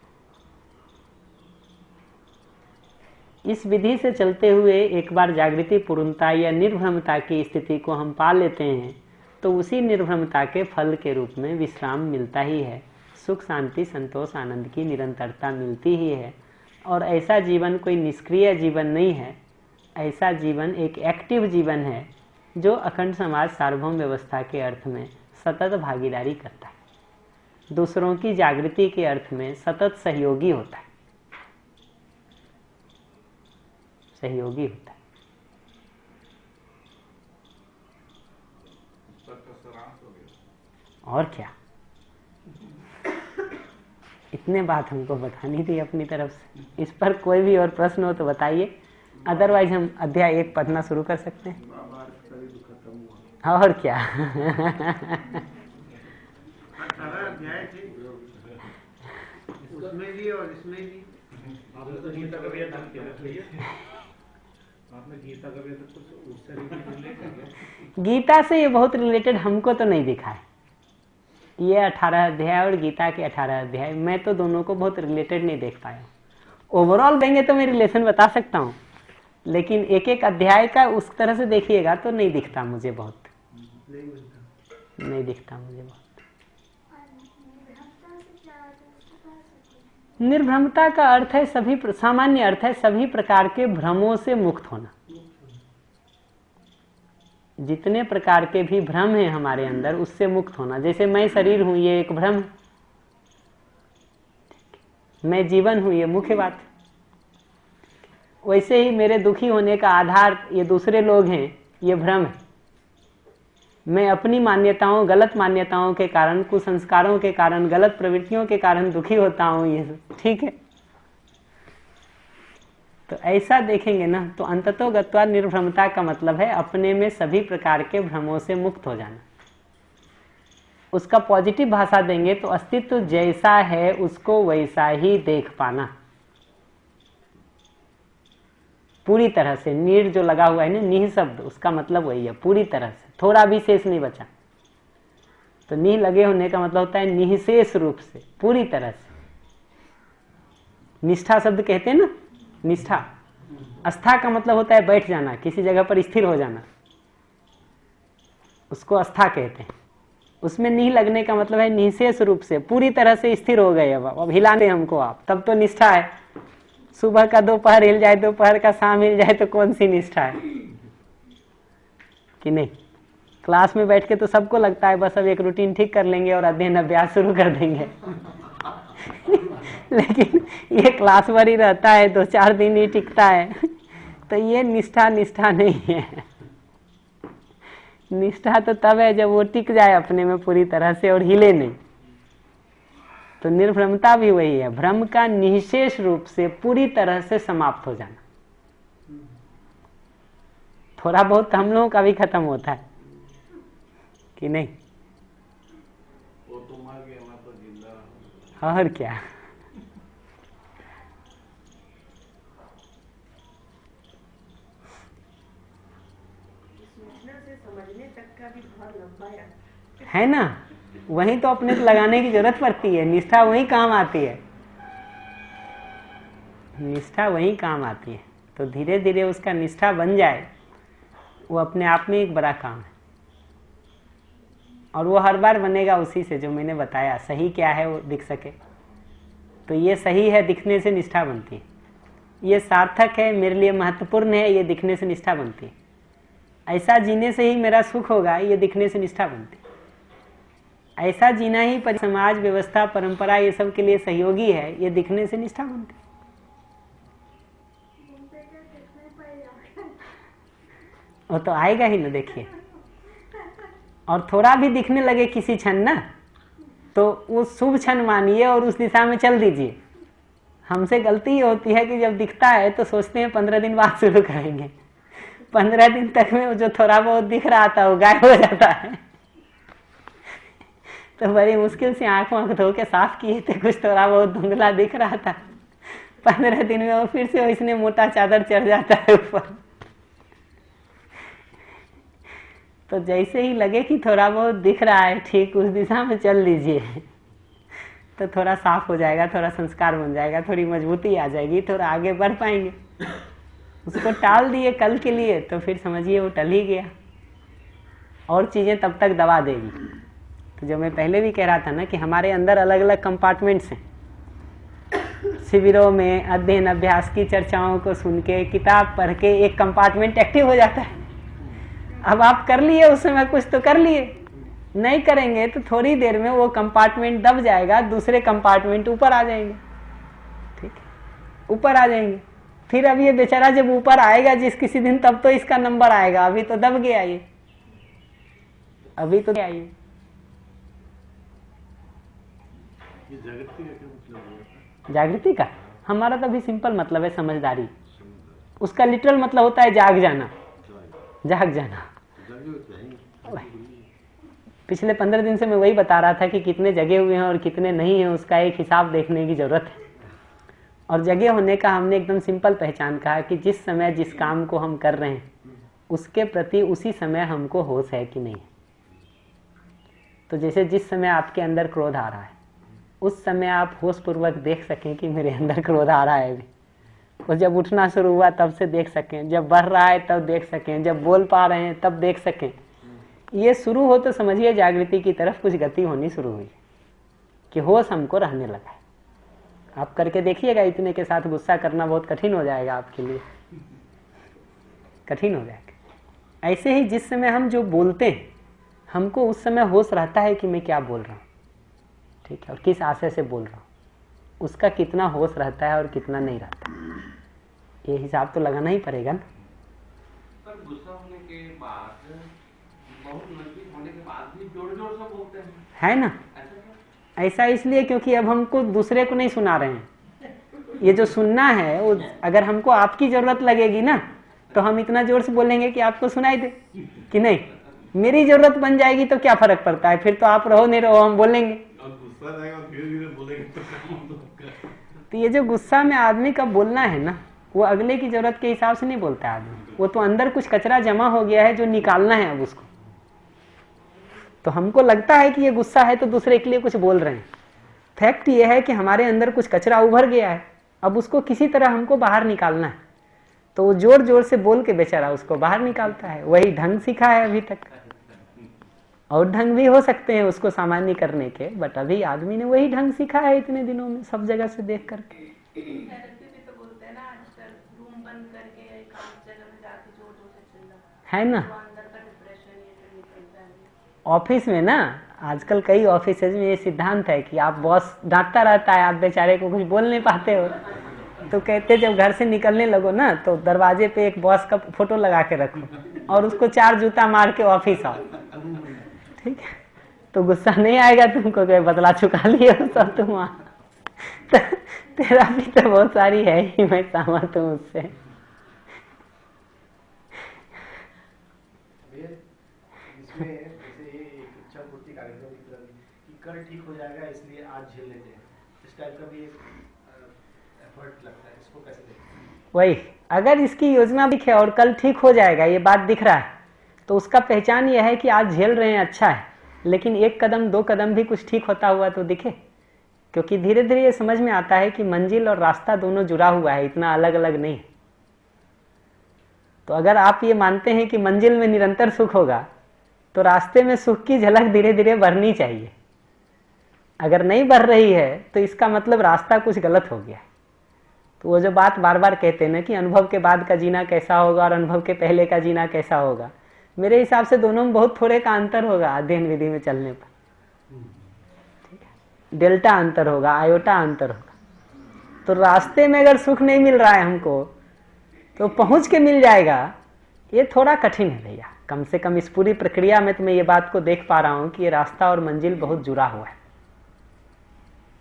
इस विधि से चलते हुए एक बार जागृति, पूर्णता या निर्भ्रमता की स्थिति को हम पा लेते हैं तो उसी निर्भ्रमता के फल के रूप में विश्राम मिलता ही है, सुख शांति संतोष आनंद की निरंतरता मिलती ही है। और ऐसा जीवन कोई निष्क्रिय जीवन नहीं है, ऐसा जीवन एक एक्टिव जीवन है जो अखंड समाज सार्वभौम व्यवस्था के अर्थ में सतत भागीदारी करता है, दूसरों की जागृति के अर्थ में सतत सहयोगी होता है, सहयोगी होता है। और क्या, इतने बात हमको बतानी थी अपनी तरफ से। इस पर कोई भी और प्रश्न हो तो बताइए, अदरवाइज हम अध्याय 1 पढ़ना शुरू कर सकते हैं। और क्या अध्याय थे उसमें भी और इसमें भी। आपने तो गीता का भी अध्ययन किया है, आपने गीता का भी तो कुछ उससे रिलेटेड किया। गीता से ये बहुत रिलेटेड हमको तो नहीं दिखा है। ये 18 अध्याय और गीता के 18 अध्याय, मैं तो दोनों को बहुत रिलेटेड नहीं देख पाया। ओवरऑल देंगे तो मैं रिलेशन बता सकता हूँ, लेकिन एक एक अध्याय का उस तरह से देखिएगा तो नहीं दिखता मुझे, बहुत नहीं दिखता मुझे बहुत। निर्भ्रमता का अर्थ है सभी, सामान्य अर्थ है सभी प्रकार के भ्रमों से मुक्त होना। जितने प्रकार के भी भ्रम हैं हमारे अंदर उससे मुक्त होना। जैसे मैं शरीर हूं, ये एक भ्रम है, मैं जीवन हूं, ये मुख्य बात है। वैसे ही मेरे दुखी होने का आधार ये दूसरे लोग हैं, ये भ्रम है। मैं अपनी मान्यताओं, गलत मान्यताओं के कारण, कुसंस्कारों के कारण, गलत प्रवृत्तियों के कारण दुखी होता हूँ, ये सब ठीक है। तो ऐसा देखेंगे ना तो अंततो गत्वा निर्भ्रमता का मतलब है अपने में सभी प्रकार के भ्रमों से मुक्त हो जाना। उसका पॉजिटिव भाषा देंगे तो अस्तित्व जैसा है उसको वैसा ही देख पाना, पूरी तरह से। नीर जो लगा हुआ है ना, निह शब्द, उसका मतलब वही है, पूरी तरह से, थोड़ा भी शेष नहीं बचा। तो निह लगे होने का मतलब होता है निःशेष रूप से, पूरी तरह से। निष्ठा शब्द कहते हैं ना, निष्ठा। आस्था का मतलब होता है बैठ जाना, किसी जगह पर स्थिर हो जाना, उसको आस्था कहते हैं। उसमें निह लगने का मतलब है निःशेष रूप से, पूरी तरह से स्थिर हो गए। अब हिलाने हमको आप, तब तो निष्ठा है। सुबह का दोपहर हिल जाए, दोपहर का शाम हिल जाए, तो कौन सी निष्ठा है कि नहीं। क्लास में बैठ के तो सबको लगता है बस अब एक रूटीन ठीक कर लेंगे और अध्ययन अभ्यास शुरू कर देंगे लेकिन ये क्लास भर ही रहता है, 2-4 दिन ही टिकता है। तो ये निष्ठा नहीं है। निष्ठा तो तब है जब वो टिक जाए अपने में पूरी तरह से और हिले नहीं। तो निर्भ्रमता भी वही है, भ्रम का निःशेष रूप से पूरी तरह से समाप्त हो जाना। थोड़ा बहुत हम लोगों का भी खत्म होता है कि नहीं। वो तो मर गया, मैं तो जिंदा। और क्या। सोचने से समझने तक का भी बहुत लंबा है ना, वहीं तो अपने को लगाने की जरूरत पड़ती है। निष्ठा वहीं काम आती है, निष्ठा वहीं काम आती है। तो धीरे धीरे उसका निष्ठा बन जाए, वो अपने आप में एक बड़ा काम है। और वो हर बार बनेगा उसी से जो मैंने बताया, सही क्या है वो दिख सके। तो ये सही है दिखने से निष्ठा बनती है, ये सार्थक है, मेरे लिए महत्वपूर्ण है, ये दिखने से निष्ठा बनती है। ऐसा जीने से ही मेरा सुख होगा, ये दिखने से निष्ठा बनती है। ऐसा जीना ही समाज व्यवस्था परंपरा ये सब के लिए सहयोगी है, ये दिखने से निष्ठा बनती है। वो तो आएगा ही ना, देखिए। और थोड़ा भी दिखने लगे किसी क्षण ना, तो वो शुभ क्षण मानिए और उस दिशा में चल दीजिए। हमसे गलती ही होती है कि जब दिखता है तो सोचते हैं 15 दिन बाद शुरू करेंगे। 15 दिन तक में जो थोड़ा बहुत दिख रहा था वो गायब हो जाता है। तो बड़ी मुश्किल से आंख धो के साफ किए थे, कुछ थोड़ा बहुत धुंधला दिख रहा था। 15 दिन में वो फिर से इसने मोटा चादर चढ़ जाता है ऊपर। तो जैसे ही लगे कि थोड़ा बहुत दिख रहा है, ठीक उस दिशा में चल लीजिए, तो थोड़ा साफ हो जाएगा, थोड़ा संस्कार बन जाएगा, थोड़ी मजबूती आ जाएगी, थोड़ा आगे बढ़ पाएंगे। उसको टाल दिए कल के लिए तो फिर समझिए वो टल ही गया, और चीजें तब तक दबा देगी। तो जो मैं पहले भी कह रहा था ना कि हमारे अंदर अलग अलग कंपार्टमेंट्स हैं। शिविरों में अध्ययन अभ्यास की चर्चाओं को सुन के, किताब पढ़ के एक कंपार्टमेंट एक्टिव हो जाता है। अब आप कर लिए उस समय कुछ तो कर लिए, नहीं करेंगे तो थोड़ी देर में वो कंपार्टमेंट दब जाएगा, दूसरे कंपार्टमेंट ऊपर आ जाएंगे। ठीक है, ऊपर आ जाएंगे। फिर अब ये बेचारा जब ऊपर आएगा जिस किसी दिन, तब तो इसका नंबर आएगा। अभी तो दब गया ये, अभी तो क्या ये जागृति का क्या मतलब है? जागृति का हमारा तो अभी सिंपल मतलब है समझदारी। उसका लिटरल मतलब होता है जाग जाना, जाग जाना। पिछले 15 दिन से मैं वही बता रहा था कि कितने जगे हुए हैं और कितने नहीं हैं, उसका एक हिसाब देखने की जरूरत है। और जगे होने का हमने एकदम सिंपल पहचान कहा कि जिस समय जिस काम को हम कर रहे हैं उसके प्रति उसी समय हमको होश है कि नहीं। तो जैसे जिस समय आपके अंदर क्रोध आ रहा है, उस समय आप होश पूर्वक देख सकें कि मेरे अंदर क्रोध आ रहा है अभी। और जब उठना शुरू हुआ तब से देख सकें, जब बढ़ रहा है तब देख सकें, जब बोल पा रहे हैं तब देख सकें। ये शुरू हो तो समझिए जागृति की तरफ कुछ गति होनी शुरू हुई कि होश हमको रहने लगा है। आप करके देखिएगा, इतने के साथ गुस्सा करना बहुत कठिन हो जाएगा आपके लिए, कठिन हो जाएगा। ऐसे ही जिस समय हम जो बोलते हैं हमको उस समय होश रहता है कि मैं क्या बोल रहा हूँ, ठीक है, और किस आशय से बोल रहा हूँ, उसका कितना होश रहता है और कितना नहीं रहता, ये हिसाब तो लगाना ही पड़ेगा ना। पर गुस्सा होने के बाद बहुत नजदीक होने के बाद भी जोर जोर से बोलते हैं, है ना? ऐसा इसलिए क्योंकि अब हमको दूसरे को नहीं सुना रहे हैं। ये जो सुनना है वो अगर हमको आपकी जरूरत लगेगी ना तो हम इतना जोर से बोलेंगे कि आपको सुनाई दे, कि नहीं? मेरी जरूरत बन जाएगी तो क्या फर्क पड़ता है, फिर तो आप रहो नहीं रहो हम बोलेंगे। तो ये जो गुस्सा में आदमी का बोलना है ना, वो अगले की जरूरत के हिसाब से नहीं बोलता है आदमी, वो तो अंदर कुछ कचरा जमा हो गया है जो निकालना है अब उसको। तो हमको लगता है कि ये गुस्सा है तो दूसरे के लिए कुछ बोल रहे हैं, फैक्ट ये है कि हमारे अंदर कुछ कचरा उभर गया है, अब उसको किसी तरह हमको बाहर निकालना है। तो वो जोर जोर से बोल के बेचारा उसको बाहर निकालता है। वही ढंग सीखा है अभी तक, और ढंग भी हो सकते हैं उसको सामान्य करने के, बट अभी आदमी ने वही ढंग सीखा है इतने दिनों में सब जगह से देख करके। है ना? ऑफिस में ना आजकल कई ऑफिस में ये सिद्धांत है कि आप बॉस डांटता रहता है, आप बेचारे को कुछ बोल नहीं पाते हो, तो कहते जब घर से निकलने लगो ना तो दरवाजे पे एक बॉस का फोटो लगा के रखो और उसको 4 जूता मार के ऑफिस आओ, ठीक है? तो गुस्सा नहीं आएगा तुमको कि बदला चुका लिया सब तुम वहां। तो तेरा भी तो बहुत सारी है ही, मैं सहमत हूँ उससे। कल ठीक हो जाएगा इसलिए आज झेल लेते हैं, इस टाइप का भी एफर्ट लगता है, इसको कैसे देखते हैं? वही, अगर इसकी योजना भी है और कल ठीक हो जाएगा ये बात दिख रहा है, तो उसका पहचान ये है कि आज झेल रहे हैं अच्छा है, लेकिन 1 कदम 2 कदम भी कुछ ठीक होता हुआ तो दिखे। क्योंकि धीरे धीरे ये समझ में आता है कि मंजिल और रास्ता दोनों जुड़ा हुआ है, इतना अलग अलग नहीं। तो अगर आप ये मानते हैं कि मंजिल में निरंतर सुख होगा तो रास्ते में सुख की झलक धीरे धीरे बढ़नी चाहिए। अगर नहीं बढ़ रही है तो इसका मतलब रास्ता कुछ गलत हो गया है। तो वो जो बात बार बार कहते हैं ना कि अनुभव के बाद का जीना कैसा होगा और अनुभव के पहले का जीना कैसा होगा, मेरे हिसाब से दोनों में बहुत थोड़े का अंतर होगा अध्ययन विधि में चलने पर, ठीक है? डेल्टा अंतर होगा, आयोटा अंतर होगा। तो रास्ते में अगर सुख नहीं मिल रहा है हमको तो पहुंच के मिल जाएगा, ये थोड़ा कठिन है भैया। कम से कम इस पूरी प्रक्रिया में तो मैं ये बात को देख पा रहा हूं कि ये रास्ता और मंजिल बहुत जुड़ा हुआ है,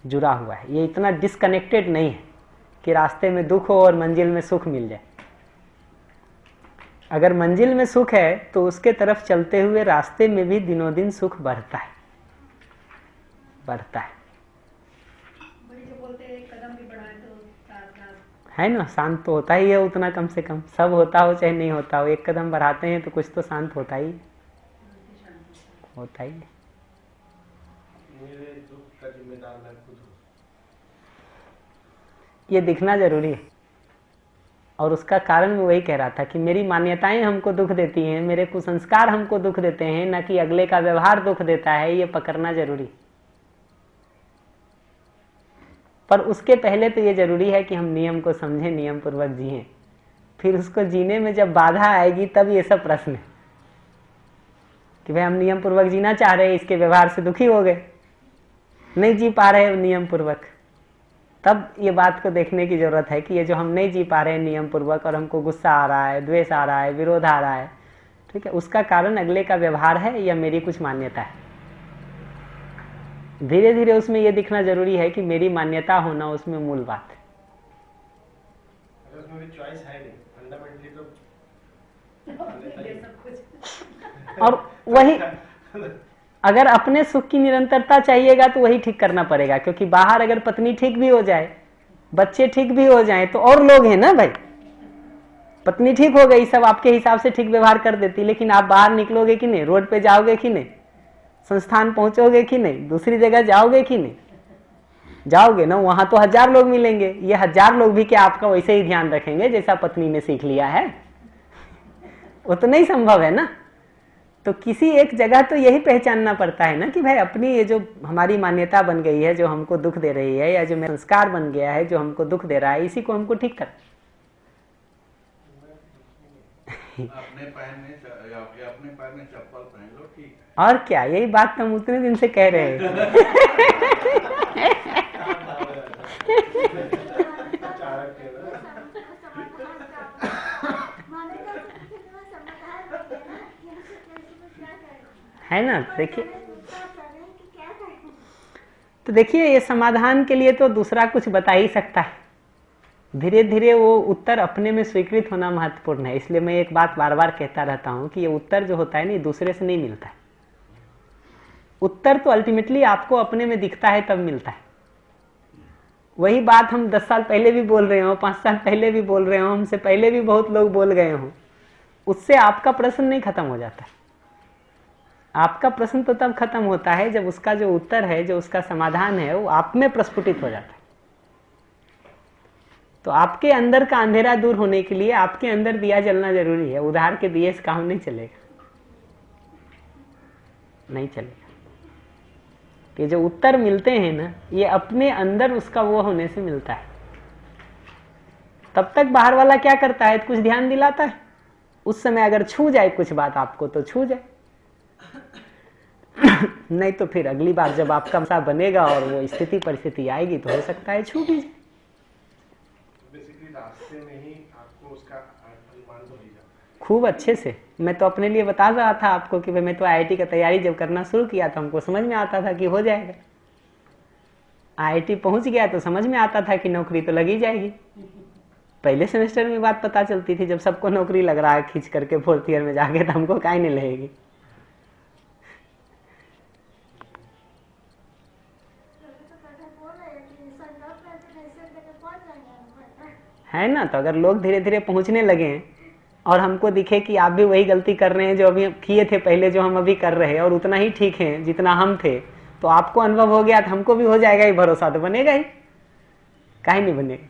जुड़ा हुआ है। ये इतना डिस्कनेक्टेड नहीं है कि रास्ते में दुख हो और मंजिल में सुख मिल जाए। अगर मंजिल में सुख है तो उसके तरफ चलते हुए रास्ते में भी दिनों दिन सुख बढ़ता है, बढ़ता है। बोलते हैं कदम भी बढ़ाए तो है ना, शांत तो होता ही है उतना, कम से कम सब होता हो चाहे नहीं होता हो, 1 कदम बढ़ाते हैं तो कुछ तो शांत होता ही होता ही। मेरे दुख का जिम्मेदार मैं खुद हूँ, ये दिखना जरूरी है। और उसका कारण मैं वही कह रहा था कि मेरी मान्यताएं हमको दुख देती हैं, मेरे कुसंस्कार हमको दुख देते हैं, न कि अगले का व्यवहार दुख देता है। ये पकड़ना जरूरी। पर उसके पहले तो ये जरूरी है कि हम नियम को समझें, नियम पूर्वक जिएं। फिर उसको जीने में जब बाधा आएगी तब ये सब प्रश्न है कि भाई हम नियम पूर्वक जीना चाह रहे हैं, इसके व्यवहार से दुखी हो गए, नहीं जी पा रहे नियम पूर्वक, तब ये बात को देखने की जरूरत है कि ये जो हम नहीं जी पा रहे हैं नियम पूर्वक और हमको गुस्सा आ रहा है, द्वेष आ रहा है, विरोध आ रहा है, ठीक है, उसका कारण अगले का व्यवहार है या मेरी कुछ मान्यता है। धीरे धीरे उसमें यह दिखना जरूरी है कि मेरी मान्यता होना उसमें मूल बात है। उसमें भी चॉइस है नहीं, फंडामेंटली तो और वही अगर अपने सुख की निरंतरता चाहिएगा तो वही ठीक करना पड़ेगा, क्योंकि बाहर अगर पत्नी ठीक भी हो जाए, बच्चे ठीक भी हो जाएं, तो और लोग हैं ना भाई। पत्नी ठीक हो गई, सब आपके हिसाब से ठीक व्यवहार कर देती, लेकिन आप बाहर निकलोगे कि नहीं, रोड पे जाओगे कि नहीं, संस्थान पहुंचोगे कि नहीं, दूसरी जगह जाओगे कि नहीं, जाओगे ना, वहां तो 1000 लोग मिलेंगे। ये 1000 लोग भी क्या आपका वैसे ही ध्यान रखेंगे जैसा पत्नी ने सीख लिया है? वो तो नहीं संभव है ना। तो किसी एक जगह तो यही पहचानना पड़ता है ना कि भाई अपनी ये जो हमारी मान्यता बन गई है, जो हमको दुख दे रही है, या जो मेरा संस्कार बन गया है जो हमको दुख दे रहा है, इसी को हमको ठीक कर अपने पैर में चप्पल पहन लो, ठीक है। और क्या, यही बात हम उतने दिन से कह रहे हैं। है ना। देखिए, तो देखिए ये समाधान के लिए तो दूसरा कुछ बता ही सकता है। धीरे धीरे वो उत्तर अपने में स्वीकृत होना महत्वपूर्ण है। इसलिए मैं एक बात बार बार कहता रहता हूं कि ये उत्तर जो होता है ना, दूसरे से नहीं मिलता है। उत्तर तो अल्टीमेटली आपको अपने में दिखता है तब मिलता है। वही बात हम 10 साल पहले भी बोल रहे हो, 5 साल पहले भी बोल रहे हो, हमसे पहले भी बहुत लोग बोल गए हों, उससे आपका प्रश्न नहीं खत्म हो जाता। आपका प्रश्न तो तब खत्म होता है जब उसका जो उत्तर है, जो उसका समाधान है, वो आप में प्रस्फुटित हो जाता है। तो आपके अंदर का अंधेरा दूर होने के लिए आपके अंदर दिया जलना जरूरी है। उधार के दिए से काम नहीं चलेगा, नहीं चलेगा। ये जो उत्तर मिलते हैं ना, ये अपने अंदर उसका वो होने से मिलता है। तब तक बाहर वाला क्या करता है, कुछ ध्यान दिलाता है। उस समय अगर छू जाए कुछ बात आपको तो छू जाए, नहीं तो फिर अगली बार जब आपका मसा बनेगा और वो स्थिति परिस्थिति आएगी तो हो सकता है छू भी जाए। बेसिकली रास्ते में ही आपको उसका अनुमान तो मिल जाता है खूब अच्छे से। मैं तो अपने लिए बता रहा था आपको कि भाई मैं तो आईआईटी का तैयारी जब करना शुरू किया था, हमको समझ में आता था कि हो जाएगा। आईआईटी पहुंच गया तो समझ में आता था कि नौकरी तो लगी जाएगी। पहले सेमेस्टर में बात पता चलती थी, जब सबको नौकरी लग रहा है खींच करके 4th ईयर में जाके, तो हमको काहे नहीं लगेगी। है ना। तो अगर लोग धीरे धीरे पहुंचने लगे और हमको दिखे कि आप भी वही गलती कर रहे हैं जो अभी किए थे पहले, जो हम अभी कर रहे हैं, और उतना ही ठीक है जितना हम थे, तो आपको अनुभव हो गया तो हमको भी हो जाएगा ही, भरोसा तो बनेगा ही, काहे नहीं बनेगा।